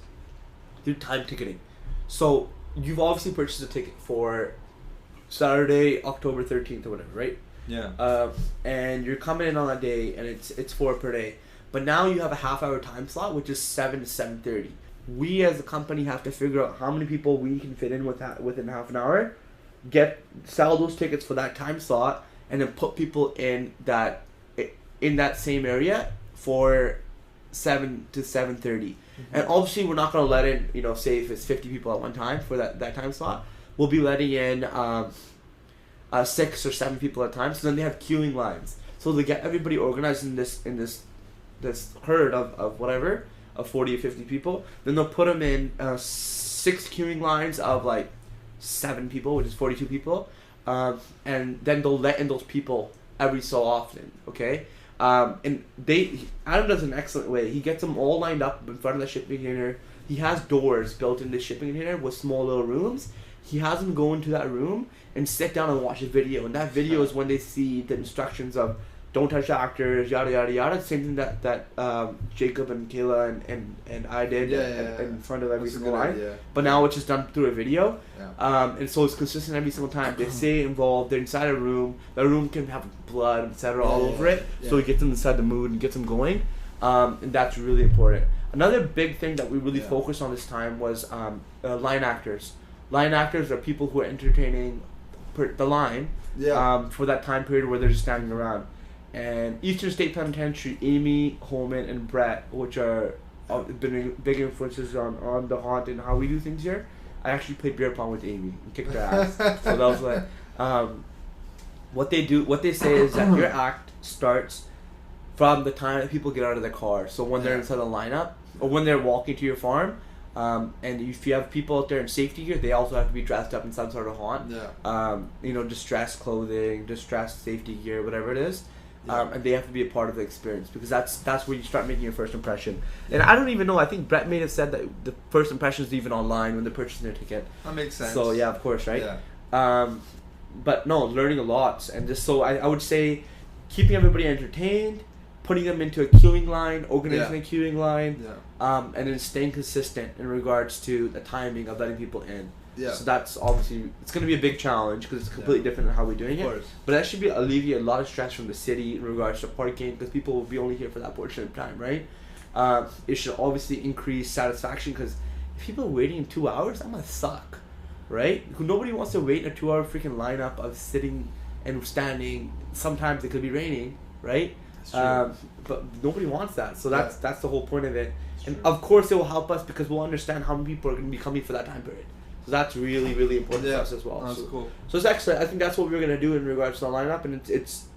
Speaker 1: through time ticketing. So you've obviously purchased a ticket for Saturday, October 13th or whatever, right? Yeah. And you're coming in on that day, and it's $4 per day. But now you have a half-hour time slot, which is 7 to 7:30. We as a company have to figure out how many people we can fit in within half an hour, sell those tickets for that time slot, and then put people in that same area for 7 to 7:30. Mm-hmm. And obviously we're not going to let in, say if it's 50 people at one time for that time slot, we'll be letting in 6 or 7 people at a time. So then they have queuing lines. So they get everybody organized in this herd of whatever, of 40 or 50 people. Then they'll put them in 6 queuing lines of like 7 people, which is 42 people. And then they'll let in those people every so often, okay? And Adam does an excellent way. He gets them all lined up in front of the shipping container. He has doors built into the shipping container with small little rooms. He has them go into that room and sit down and watch a video. And that video is when they see the instructions of don't touch the actors, yada yada yada. Same thing that Jacob and Kayla and I did in front of every single line. But now it's just done through a video. Yeah. And so it's consistent every single time. They stay involved. They're inside a room. The room can have blood, etc. all over it. Yeah. So it gets them inside the mood and gets them going. And that's really important. Another big thing that we really focused on this time was line actors. Line actors are people who are entertaining the line for that time period where they're just standing around. And Eastern State Penitentiary, Amy, Holman, and Brett, which are been big influences on the haunt and how we do things here. I actually played beer pong with Amy and kicked her ass. So that was like What they say is that your act starts from the time that people get out of their car. So when they're inside the lineup, or when they're walking to your farm, and if you have people out there in safety gear, they also have to be dressed up in some sort of haunt. Distressed clothing, distressed safety gear, whatever it is. And they have to be a part of the experience, because that's where you start making your first impression. And I don't even know, I think Brett may have said that the first impression is even online when they're purchasing their ticket.
Speaker 2: That makes sense.
Speaker 1: So yeah, of course, right? But no, learning a lot. And just so I would say keeping everybody entertained, putting them into a queuing line, organizing a queuing line, and then staying consistent in regards to the timing of letting people in. So that's obviously, it's going to be a big challenge because it's completely different than how we're doing it. But that should alleviate a lot of stress from the city in regards to parking, because people will be only here for that portion of time, right? It should obviously increase satisfaction, because if people are waiting 2 hours, that must suck, right? Nobody wants to wait in a 2-hour freaking lineup of sitting and standing. Sometimes it could be raining, right? But nobody wants that. So that's the whole point of it. And of course it will help us because we'll understand how many people are going to be coming for that time period. So that's really, really important for us as well.
Speaker 2: That's cool.
Speaker 1: So it's excellent. I think that's what we're going to do in regards to the lineup. And it's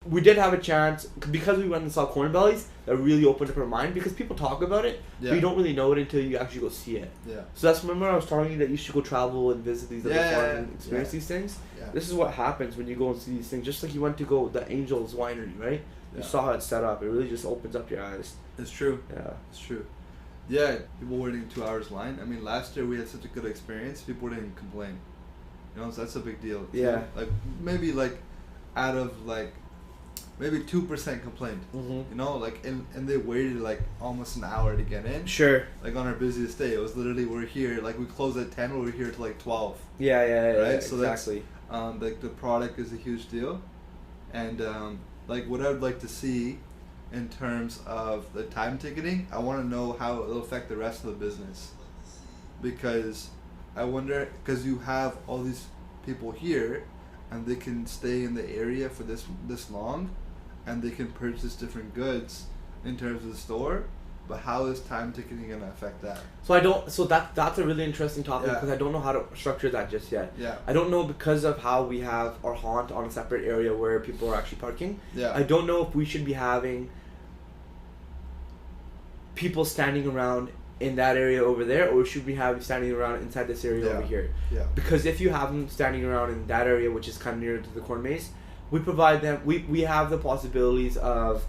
Speaker 1: we did have a chance, because we went and saw Corn Bellies, that really opened up our mind, because people talk about it, but you don't really know it until you actually go see it. So that's, remember I was telling you that you should go travel and visit these other farms and experience these things? This is what happens when you go and see these things. Just like you went to go the Angels Winery, right? You saw how it's set up. It really just opens up your eyes.
Speaker 2: It's true. It's true. Yeah, people waiting 2 hours line. I mean, last year we had such a good experience. People didn't complain. You know, so that's a big deal. Like maybe out of maybe 2% complained. You know, and they waited almost an hour to get in. Like on our busiest day, it was literally, we're here, we closed at 10, we were here till 12. Right. So
Speaker 1: exactly.
Speaker 2: That's the product is a huge deal, and what I would like to see in terms of the time ticketing, I want to know how it'll affect the rest of the business, because I wonder, because you have all these people here and they can stay in the area for this long and they can purchase different goods in terms of the store, but how is time ticketing going to affect that?
Speaker 1: So that's a really interesting topic, because I don't know how to structure that just yet. I don't know, because of how we have our haunt on a separate area where people are actually parking. I don't know if we should be having people standing around in that area over there, or should we have standing around inside this area over here? Because if you have them standing around in that area, which is kind of near to the corn maze, we provide them, we have the possibilities of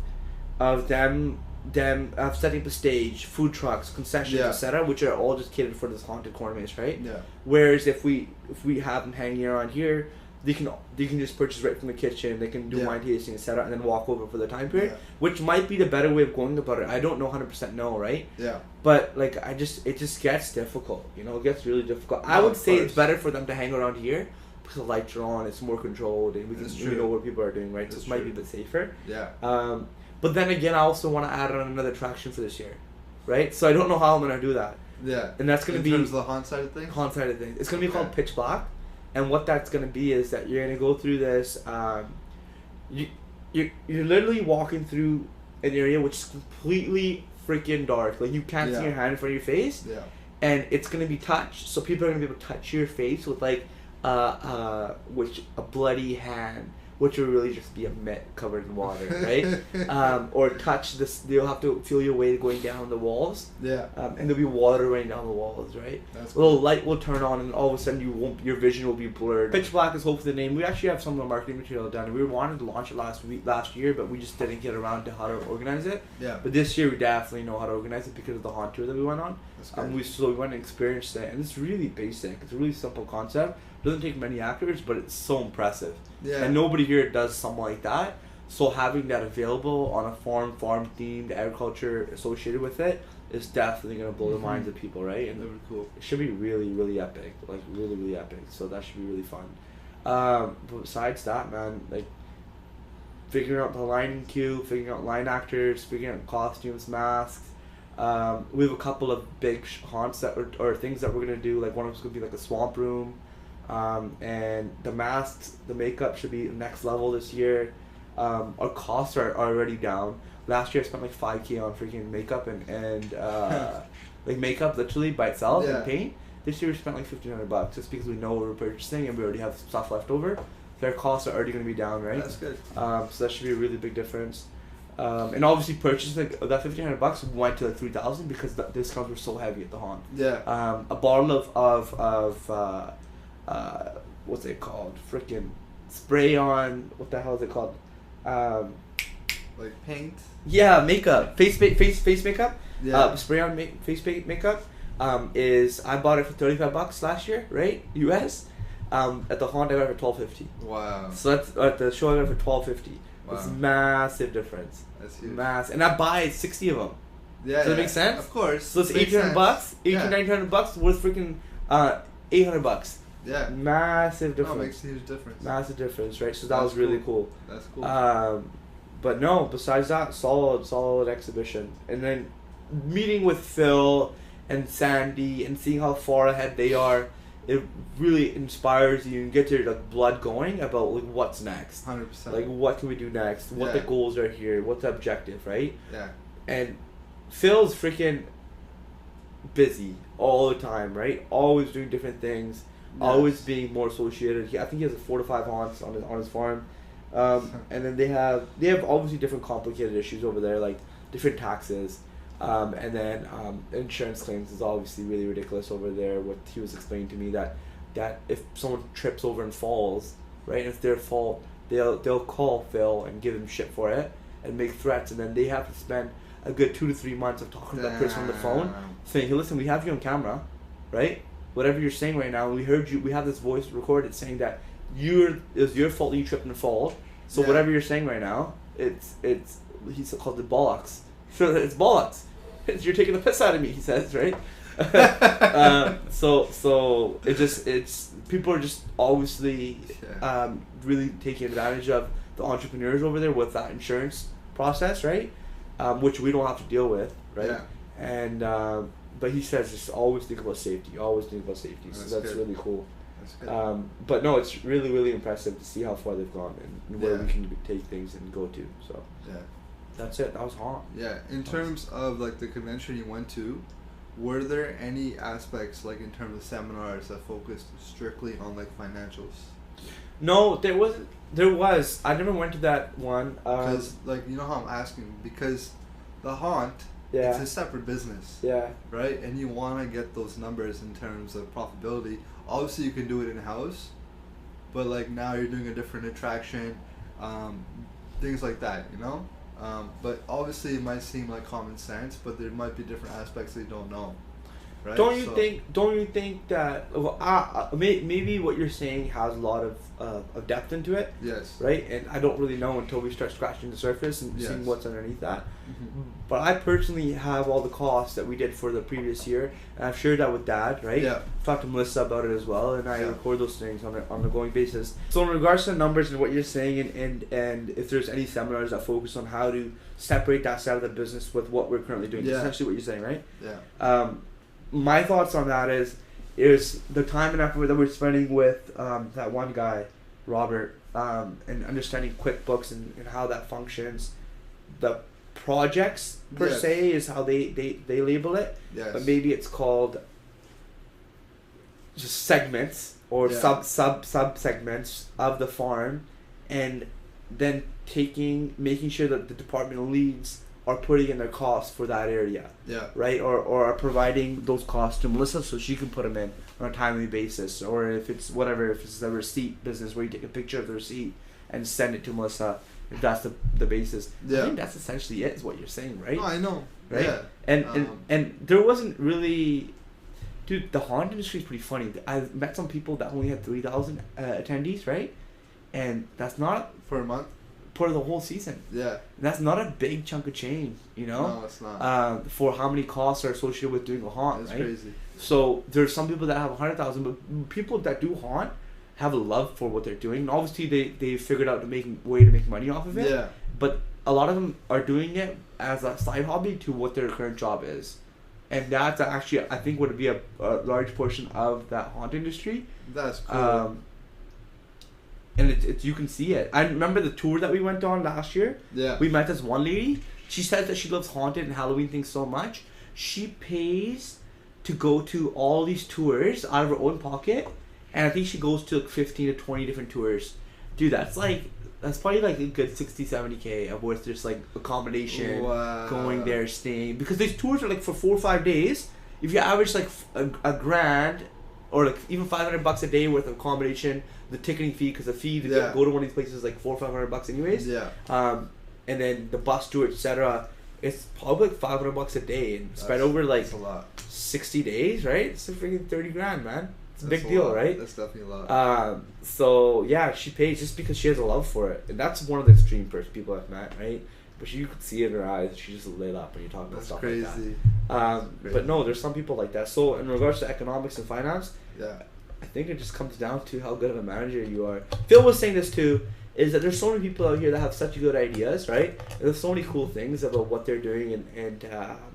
Speaker 1: them setting up a stage, food trucks, concessions, etc., which are all just catered for this haunted corn maze, right? Whereas if we have them hanging around here, they can just purchase right from the kitchen. They can do wine tasting, etc., and then walk over for the time period, which might be the better way of going about it. I don't know 100% know, right? But it just gets difficult. You know, it gets really difficult. I would say it's better for them to hang around here, because the lights are on. It's more controlled, and we know what people are doing, right? So it might be a bit safer. But then again, I also want to add on another attraction for this year, right? So I don't know how I'm gonna do that. And that's gonna be
Speaker 2: in terms of the haunt side of things.
Speaker 1: It's gonna be called Pitch Black, and what that's gonna be is that you're gonna go through this. You're literally walking through an area which is completely freaking dark. Like, you can't see your hand in front of your face. And it's gonna be touched, so people are gonna be able to touch your face with a bloody hand, which will really just be a mitt covered in water, right? Or touch this, you'll have to feel your weight going down the walls. And there'll be water running down the walls, right? A little light will turn on, and all of a sudden your vision will be blurred. Pitch Black is hopefully the name. We actually have some of the marketing material done. We wanted to launch it last year, but we just didn't get around to how to organize it. But this year we definitely know how to organize it because of the haunt tour that we went on. We went and experienced it, and it's really basic. It's a really simple concept. It doesn't take many actors, but it's so impressive. And nobody here does something like that. So having that available on a farm themed agriculture associated with it is definitely going to blow the minds of people, right? And
Speaker 2: that'd be cool.
Speaker 1: It should be really, really epic. Really, really epic. So that should be really fun. But besides that, man, figuring out the line queue, figuring out line actors, figuring out costumes, masks. We have a couple of big haunts or things that we're going to do. One of them's going to be a swamp room. And the masks, the makeup should be next level this year. Our costs are already down. Last year I spent $5,000 on freaking makeup and makeup literally by itself and paint. This year we spent like $1,500 just because we know what we're purchasing and we already have stuff left over. Their costs are already going to be down, right?
Speaker 2: That's good.
Speaker 1: So that should be a really big difference. And obviously purchasing that $1,500 went to like $3,000 because the discounts were so heavy at the haunt.
Speaker 2: Yeah.
Speaker 1: A bottle of what's it called? Freaking spray on. What the hell is it called?
Speaker 2: Like paint.
Speaker 1: Yeah, makeup, face makeup.
Speaker 2: Yeah.
Speaker 1: Spray on makeup. Is I bought it for $35 last year, right? US. At the haunt I got it for $12.50.
Speaker 2: Wow.
Speaker 1: So that's at the show I got it for $12.50.
Speaker 2: Wow.
Speaker 1: It's massive difference.
Speaker 2: That's huge.
Speaker 1: And I buy 60 of them.
Speaker 2: Yeah.
Speaker 1: Does that make sense?
Speaker 2: Of course.
Speaker 1: So it's $1,800, $1,900 worth freaking $800.
Speaker 2: Yeah.
Speaker 1: Massive difference.
Speaker 2: No, it makes a huge difference.
Speaker 1: Massive difference, right? So that was really cool.
Speaker 2: That's cool.
Speaker 1: But no, besides that, solid exhibition. And then meeting with Phil and Sandy and seeing how far ahead they are, it really inspires you and gets your like blood going about like what's next.
Speaker 2: 100%.
Speaker 1: Like what can we do next? What the goals are here? What's the objective, right?
Speaker 2: Yeah.
Speaker 1: And Phil's freaking busy all the time, right? Always doing different things, always being more associated. I think he has like 4 to 5 haunts on his farm. And then they have obviously different complicated issues over there, like different taxes. And then insurance claims is obviously really ridiculous over there. What he was explaining to me that if someone trips over and falls, right, and it's their fault, they'll call Phil and give him shit for it and make threats, and then they have to spend a good 2 to 3 months of talking to that person on the phone, saying, hey, listen, we have you on camera, right? Whatever you're saying right now, we heard you. We have this voice recorded saying that it was your fault that you tripped and fall. So whatever you're saying right now, it's he's called it bollocks. So it's bollocks. You're taking the piss out of me, he says, right? So it's people are just obviously really taking advantage of the entrepreneurs over there with that insurance process, right? Which we don't have to deal with, right?
Speaker 2: Yeah.
Speaker 1: And but he says just always think about safety. Always think about safety. So that's really cool.
Speaker 2: That's good.
Speaker 1: But no, it's really, really impressive to see how far they've gone and where we can take things and go to. So that's it. That was hot.
Speaker 2: Yeah. In terms of like the convention you went to, were there any aspects like in terms of seminars that focused strictly on like financials?
Speaker 1: No, there wasn't. There was. I never went to that one.
Speaker 2: Because like you know how I'm asking, because the haunt, it's a separate business.
Speaker 1: Yeah.
Speaker 2: Right, and you want to get those numbers in terms of profitability. Obviously, you can do it in house, but like now you're doing a different attraction, things like that. You know. But obviously it might seem like common sense, but there might be different aspects that you don't know, right? Don't
Speaker 1: you think that maybe what you're saying has a lot of depth into it? Yes. Right, and I don't really know until we start scratching the surface and seeing what's underneath that. Mm-hmm. But I personally have all the costs that we did for the previous year, and I've shared that with Dad, right? Yeah. Talked to Melissa about it as well, and I record those things on an ongoing basis. So in regards to the numbers and what you're saying, and if there's any seminars that focus on how to separate that side of the business with what we're currently doing, that's essentially what you're saying, right? Yeah. My thoughts on that is the time and effort that we're spending with that one guy, Robert, and understanding QuickBooks and how that functions. The projects per se is how they label it, but maybe it's called just segments or sub segments of the farm, and then making sure that the department leads are putting in their costs for that area, right, or are providing those costs to Melissa so she can put them in on a timely basis, or if it's a receipt business where you take a picture of the receipt and send it to Melissa, if that's the basis. I think that's essentially it, is what you're saying, right?
Speaker 2: Oh, I know.
Speaker 1: Right? Yeah. And there wasn't really... Dude, the haunt industry is pretty funny. I met some people that only had 3,000 attendees, right? And that's not...
Speaker 2: For a month?
Speaker 1: For the whole season. Yeah. And that's not a big chunk of change, you know?
Speaker 2: No, it's not.
Speaker 1: For how many costs are associated with doing a haunt,
Speaker 2: that's
Speaker 1: right?
Speaker 2: Crazy.
Speaker 1: So there's some people that have 100,000, but people that do haunt have a love for what they're doing. And obviously they figured out a way to make money off of it. Yeah. But a lot of them are doing it as a side hobby to what their current job is. And that's actually, I think, would be a large portion of that haunt industry.
Speaker 2: That's cool.
Speaker 1: And it's you can see it. I remember the tour that we went on last year. Yeah. We met this one lady. She says that she loves haunted and Halloween things so much. She pays to go to all these tours out of her own pocket, and I think she goes to like 15 to 20 different tours. Dude, that's probably like a good 60-70K of worth just like accommodation, going there, staying, because these tours are like for 4 or 5 days. If you average like a grand or like even $500 a day worth of accommodation, the ticketing fee, because the fee to go to one of these places is like $400 or $500 anyways.
Speaker 2: Yeah.
Speaker 1: And then the bus tour, etc. It's probably like $500 a day and spread over like 60 days, right? It's a freaking 30 grand, man. It's a big deal, right?
Speaker 2: That's definitely a lot.
Speaker 1: So yeah, she pays just because she has a love for it, and that's one of the extreme people I've met, right? But you could see it in her eyes. She just lit up when you talk about stuff like that. But no, there's some people like that. So in regards to economics and finance, I think it just comes down to how good of a manager you are. Phil was saying this too, is that there's so many people out here that have such good ideas, right? And there's so many cool things about what they're doing and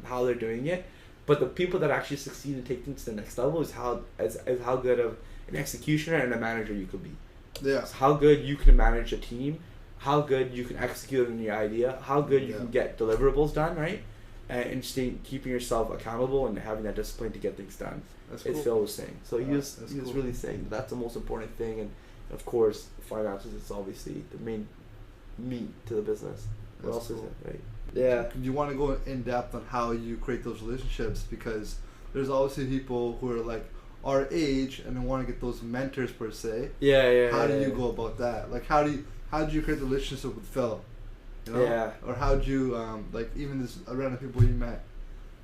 Speaker 1: how they're doing it. But the people that actually succeed and take things to the next level is how good of an executioner and a manager you could be.
Speaker 2: Yeah.
Speaker 1: It's how good you can manage a team, how good you can execute on your idea, how good you can get deliverables done, right? And keeping yourself accountable and having that discipline to get things done. That's cool. As Phil was saying. So he was really saying that's the most important thing, and of course finances is obviously the main meat to the business. What else is it, right? Yeah.
Speaker 2: You want to go in depth on how you create those relationships, because there's obviously people who are like our age and they want to get those mentors per se. How do you go about that? Like how did you create the relationship with Phil? You know?
Speaker 1: Yeah.
Speaker 2: Or how did you like even this random people you met?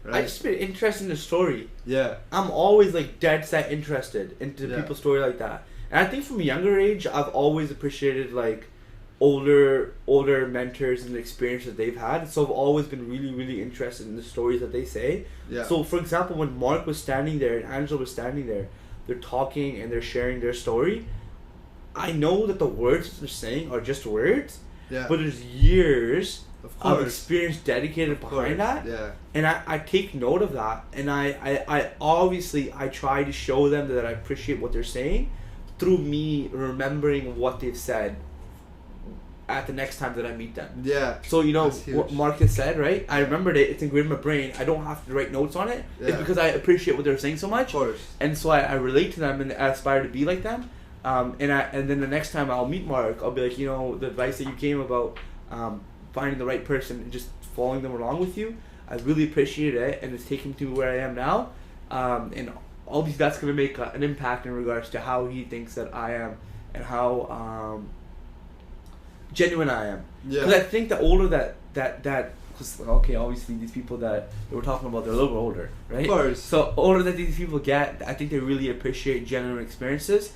Speaker 2: Right?
Speaker 1: I just been interested in the story.
Speaker 2: Yeah.
Speaker 1: I'm always like dead set interested into people's story like that. And I think from a younger age I've always appreciated like older mentors and the experience that they've had. So I've always been really, really interested in the stories that they say. Yeah. So for example, when Mark was standing there and Angela was standing there, they're talking and they're sharing their story. I know that the words that they're saying are just words, but there's years of experience dedicated behind that. Yeah. And I take note of that, and I obviously I try to show them that I appreciate what they're saying through me remembering what they've said at the next time that I meet them. Yeah. So you know what Marcus said, right? I remembered it. It's engraved in my brain. I don't have to write notes on it. Yeah. It's because I appreciate what they're saying so much. Of course. And so I relate to them and I aspire to be like them. And then the next time I'll meet Mark, I'll be like, you know, the advice that you gave about finding the right person and just following them along with you, I really appreciate it, and it's taken me to where I am now. And obviously that's going to make an impact in regards to how he thinks that I am and how genuine I am. Because I think the older that because okay, obviously these people that we're talking about, they're a little bit older, right? Of course. So older that these people get, I think they really appreciate genuine experiences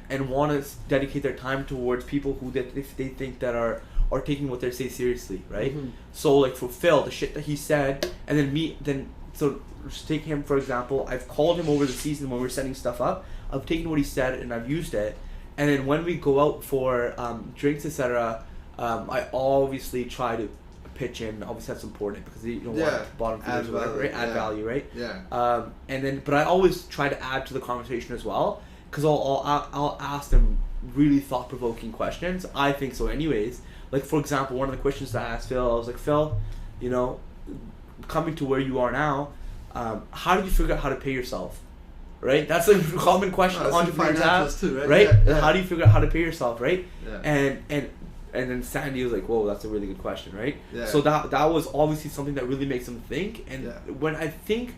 Speaker 1: and want to dedicate their time towards people who they think that are taking what they say seriously, right? Mm-hmm. So like for Phil, the shit that he said, and then so just take him for example. I've called him over the season when we're setting stuff up. I've taken what he said and I've used it. And then when we go out for drinks, etc., I obviously try to pitch in. Obviously, that's important because you don't want bottom feeders or whatever, right? Add value, right? Yeah. And then, but I always try to add to the conversation as well, because I'll ask them really thought-provoking questions. I think so, anyways. Like for example, one of the questions that I asked Phil, I was like, Phil, you know, coming to where you are now, how did you figure out how to pay yourself? Right, that's a common question entrepreneurs have, too, right? Yeah. How do you figure out how to pay yourself, right? Yeah. And then Sandy was like, "Whoa, that's a really good question, right?" Yeah. So that was obviously something that really makes them think. And when I think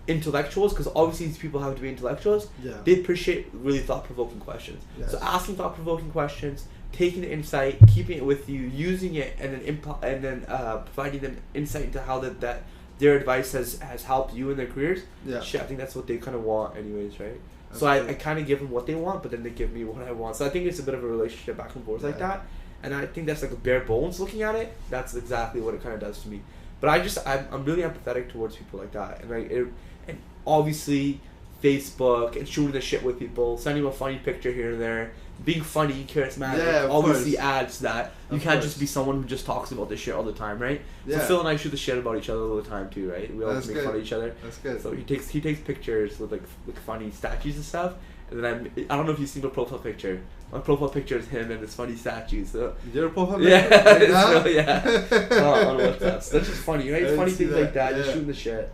Speaker 1: intellectuals, because obviously these people have to be intellectuals, they appreciate really thought-provoking questions. Yes. So asking thought-provoking questions, taking the insight, keeping it with you, using it, and then providing them insight into how that their advice has helped you in their careers. Yeah. Shit, I think that's what they kind of want anyways, right? That's so I kind of give them what they want, but then they give me what I want. So I think it's a bit of a relationship back and forth like that. And I think that's like a bare bones looking at it. That's exactly what it kind of does to me. But I'm really empathetic towards people like that. And and obviously Facebook and shooting the shit with people, sending them a funny picture here and there, being funny, charismatic, obviously adds to that. You can't just be someone who just talks about this shit all the time, right? Yeah. So Phil and I shoot the shit about each other all the time too, right? We always make fun of each other. That's good. So he takes pictures with like funny statues and stuff, and then I don't know if you've seen my profile picture. My profile picture is him and his funny statues. So your profile picture? Yeah, so, yeah. On WhatsApp. So that's just funny, right? Funny things like that, just shooting the shit.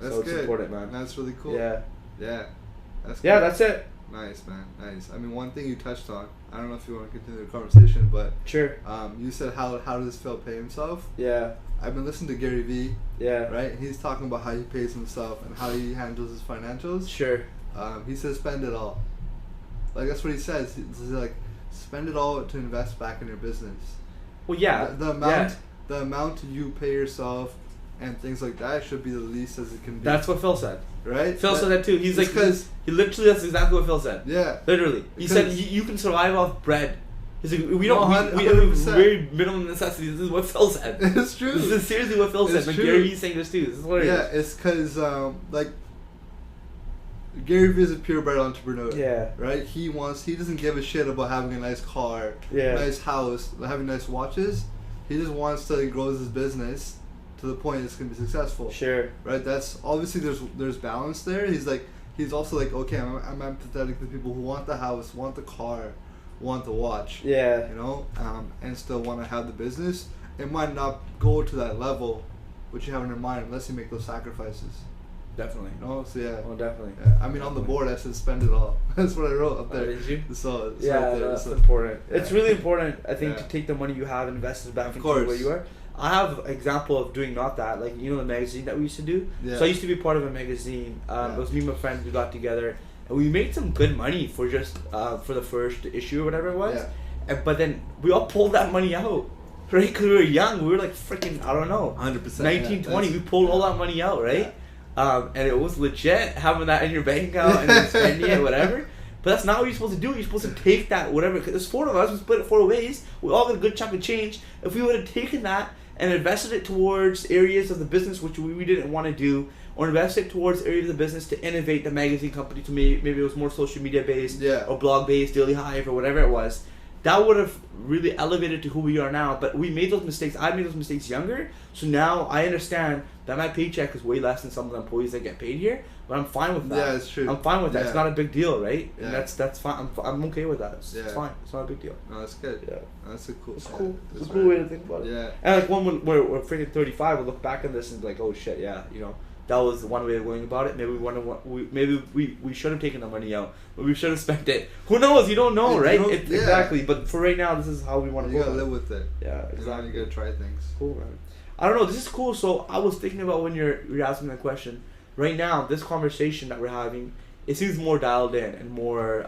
Speaker 2: That's
Speaker 1: so it's
Speaker 2: good.
Speaker 1: important, man.
Speaker 2: That's really cool.
Speaker 1: Yeah.
Speaker 2: Yeah. That's
Speaker 1: Yeah,
Speaker 2: good.
Speaker 1: that's it.
Speaker 2: Nice, man. Nice. I mean, one thing you touched on, I don't know if you want to continue the conversation, but
Speaker 1: Sure.
Speaker 2: you said how does Phil pay himself?
Speaker 1: Yeah.
Speaker 2: I've been listening to Gary Vee.
Speaker 1: Yeah.
Speaker 2: Right? He's talking about how he pays himself and how he handles his financials.
Speaker 1: Sure.
Speaker 2: He says spend it all. Like, that's what he says. He's like, spend it all to invest back in your business.
Speaker 1: Well, yeah.
Speaker 2: The amount you pay yourself and things like that should be the least as it can be.
Speaker 1: That's what Phil said.
Speaker 2: Right?
Speaker 1: Phil said that too. He's like,
Speaker 2: because
Speaker 1: he literally, that's exactly what Phil said.
Speaker 2: Yeah.
Speaker 1: Literally. He said, you can survive off bread. He's like, we
Speaker 2: No,
Speaker 1: don't, we have
Speaker 2: 100%.
Speaker 1: very minimum necessities. This is what Phil said.
Speaker 2: It's true.
Speaker 1: This is seriously what Phil said.
Speaker 2: It's
Speaker 1: Like,
Speaker 2: true.
Speaker 1: Gary Vee's saying this too. This is hilarious.
Speaker 2: Yeah, it's because, like, Gary Vee is a purebred entrepreneur.
Speaker 1: Yeah.
Speaker 2: Right? He doesn't give a shit about having a nice car,
Speaker 1: Yeah.
Speaker 2: nice house, having nice watches. He just wants to grow his business to the point it's going to be successful.
Speaker 1: Sure.
Speaker 2: Right? That's, obviously there's balance there. He's also like, okay, I'm empathetic to people who want the house, want the car, want the watch.
Speaker 1: Yeah.
Speaker 2: You know? And still want to have the business. It might not go to that level, which you have in your mind, unless you make those sacrifices.
Speaker 1: Definitely.
Speaker 2: You know? So yeah.
Speaker 1: Oh, definitely.
Speaker 2: Yeah. I mean, on the board I said spend it all. That's what I wrote up there.
Speaker 1: Oh, did you?
Speaker 2: So it's
Speaker 1: Yeah,
Speaker 2: right there.
Speaker 1: no, that's
Speaker 2: So-
Speaker 1: important.
Speaker 2: Yeah.
Speaker 1: It's really important, I think,
Speaker 2: Yeah.
Speaker 1: to take the money you have and invest it back
Speaker 2: Of
Speaker 1: into
Speaker 2: course.
Speaker 1: where you are. I have an example of doing not that. Like, you know, the magazine that we used to do?
Speaker 2: Yeah.
Speaker 1: So I used to be part of a magazine. It was me and my friends, we got together. And we made some good money for just, for the first issue or whatever it was.
Speaker 2: Yeah.
Speaker 1: But then we all pulled that money out. Right? Because we were young. We were like freaking, I don't know.
Speaker 2: 100%.
Speaker 1: 19, 20. We pulled all that money out, right?
Speaker 2: Yeah.
Speaker 1: And it was legit having that in your bank account and then spending it, whatever. But that's not what you're supposed to do. You're supposed to take that, whatever. Because there's 4 of us. We split it 4 ways. We all got a good chunk of change. If we would have taken that and invested it towards areas of the business which we didn't want to do, or invested towards areas of the business to innovate the magazine company to maybe it was more social media based, or blog based, Daily Hive, or whatever it was, that would have really elevated to who we are now. But we made those mistakes. I made those mistakes younger, so now I understand that my paycheck is way less than some of the employees that get paid here. But I'm fine with that.
Speaker 2: Yeah, it's true.
Speaker 1: I'm fine with that.
Speaker 2: Yeah.
Speaker 1: It's not a big deal, right?
Speaker 2: Yeah.
Speaker 1: And that's fine. I'm okay with that. It's fine. It's not a big deal.
Speaker 2: No, that's good.
Speaker 1: Yeah.
Speaker 2: That's a cool.
Speaker 1: It's
Speaker 2: yeah,
Speaker 1: cool.
Speaker 2: that's
Speaker 1: It's a cool way to think about it.
Speaker 2: Yeah.
Speaker 1: And like when we're freaking 35, we'll look back on this and be like, oh shit, yeah, you know, that was one way of going about it. Maybe we should have taken the money out, but we should have spent it. Who knows? You don't know,
Speaker 2: You
Speaker 1: right?
Speaker 2: don't-
Speaker 1: Exactly. But for right now, this is how we want to
Speaker 2: You
Speaker 1: go.
Speaker 2: gotta
Speaker 1: about
Speaker 2: live
Speaker 1: it.
Speaker 2: with it.
Speaker 1: Yeah,
Speaker 2: You know,
Speaker 1: exactly.
Speaker 2: you gotta try things.
Speaker 1: Cool, man. I don't know. This is cool. So I was thinking about when you're asking that question. Right now, this conversation that we're having, it seems more dialed in and more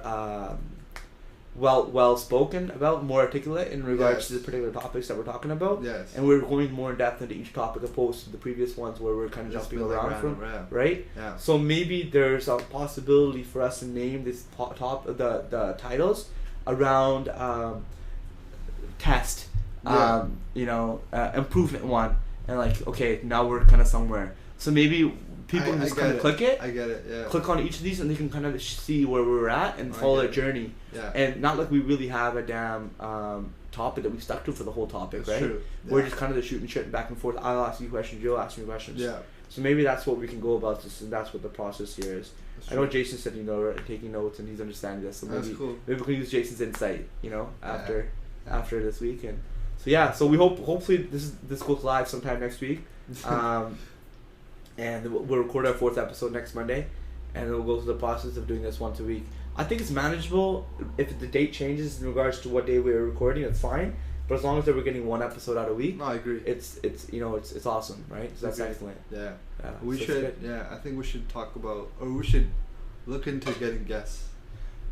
Speaker 1: well spoken about, more articulate in regards to the particular topics that we're talking about.
Speaker 2: Yes.
Speaker 1: And we're going more in depth into each topic opposed to the previous ones where we're kind of
Speaker 2: Just
Speaker 1: jumping
Speaker 2: been, like,
Speaker 1: around
Speaker 2: round
Speaker 1: from,
Speaker 2: and round.
Speaker 1: right?
Speaker 2: Yeah.
Speaker 1: So maybe there's a possibility for us to name this the titles around test, improvement one, and like, okay, now we're kind of somewhere. So maybe people can just kind of click it.
Speaker 2: I get it. Yeah.
Speaker 1: Click on each of these and they can kind of see where we're at and follow their journey.
Speaker 2: Yeah.
Speaker 1: And not like we really have a damn topic that we stuck to for the whole topic,
Speaker 2: That's
Speaker 1: right?
Speaker 2: true.
Speaker 1: We're
Speaker 2: Yeah.
Speaker 1: just kind of shooting shit back and forth. I'll ask you questions, you'll ask me questions.
Speaker 2: Yeah.
Speaker 1: So maybe that's what we can go about this, and that's what the process here is.
Speaker 2: That's
Speaker 1: I know
Speaker 2: true.
Speaker 1: Jason said, taking notes and he's understanding this. So
Speaker 2: That's
Speaker 1: maybe
Speaker 2: cool.
Speaker 1: maybe we can use Jason's insight, after this week. And so yeah, so we hopefully this goes live sometime next week. And we'll record our 4th episode next Monday, and we'll go through the process of doing this once a week. I think it's manageable. If the date changes in regards to what day we're recording, it's fine. But as long as we're getting 1 episode out a week,
Speaker 2: No, I agree.
Speaker 1: it's awesome, right? So that's excellent.
Speaker 2: Yeah.
Speaker 1: Yeah,
Speaker 2: We
Speaker 1: so it's
Speaker 2: should.
Speaker 1: good.
Speaker 2: Yeah, I think we should talk about, or we should look into getting guests.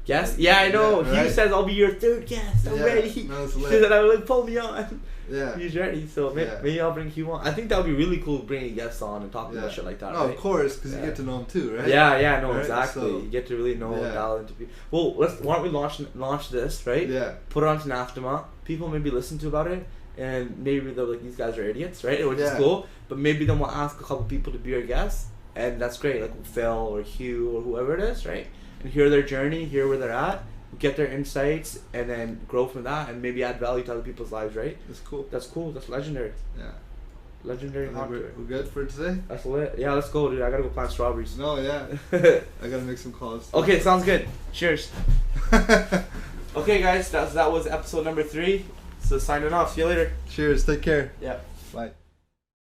Speaker 1: Guest? Yeah, I know.
Speaker 2: Yeah, right?
Speaker 1: He says I'll be your 3rd guest. I'm
Speaker 2: Yeah,
Speaker 1: ready.
Speaker 2: no, it's
Speaker 1: He
Speaker 2: lit.
Speaker 1: said I will pull me on.
Speaker 2: Yeah.
Speaker 1: He's ready. So maybe I'll bring Hugh on. I think that would be really cool bringing guests on and talking about shit like that.
Speaker 2: No,
Speaker 1: right?
Speaker 2: of course, because
Speaker 1: Yeah.
Speaker 2: you get to know them too, right?
Speaker 1: Yeah, no,
Speaker 2: Right?
Speaker 1: exactly.
Speaker 2: So-
Speaker 1: You get to really know and dial into people. Well, why don't we launch this, right?
Speaker 2: Yeah.
Speaker 1: Put it onto Naftama. People maybe listen to about it, and maybe they're like, these guys are idiots, right? Which is cool. But maybe then we'll ask a couple people to be our guests, and that's great. Like Phil or Hugh or whoever it is, right? And hear their journey, hear where they're at, get their insights, and then grow from that, and maybe add value to other people's lives, right?
Speaker 2: That's cool.
Speaker 1: That's cool. That's legendary.
Speaker 2: Yeah.
Speaker 1: Legendary.
Speaker 2: We're good for today?
Speaker 1: That's lit. Yeah, let's go, dude. I gotta go plant strawberries.
Speaker 2: No, yeah. I gotta make some calls.
Speaker 1: Okay, sounds good. Cheers. Okay, guys, that was episode number 3. So signing off. See you later.
Speaker 2: Cheers. Take care.
Speaker 1: Yeah.
Speaker 2: Bye.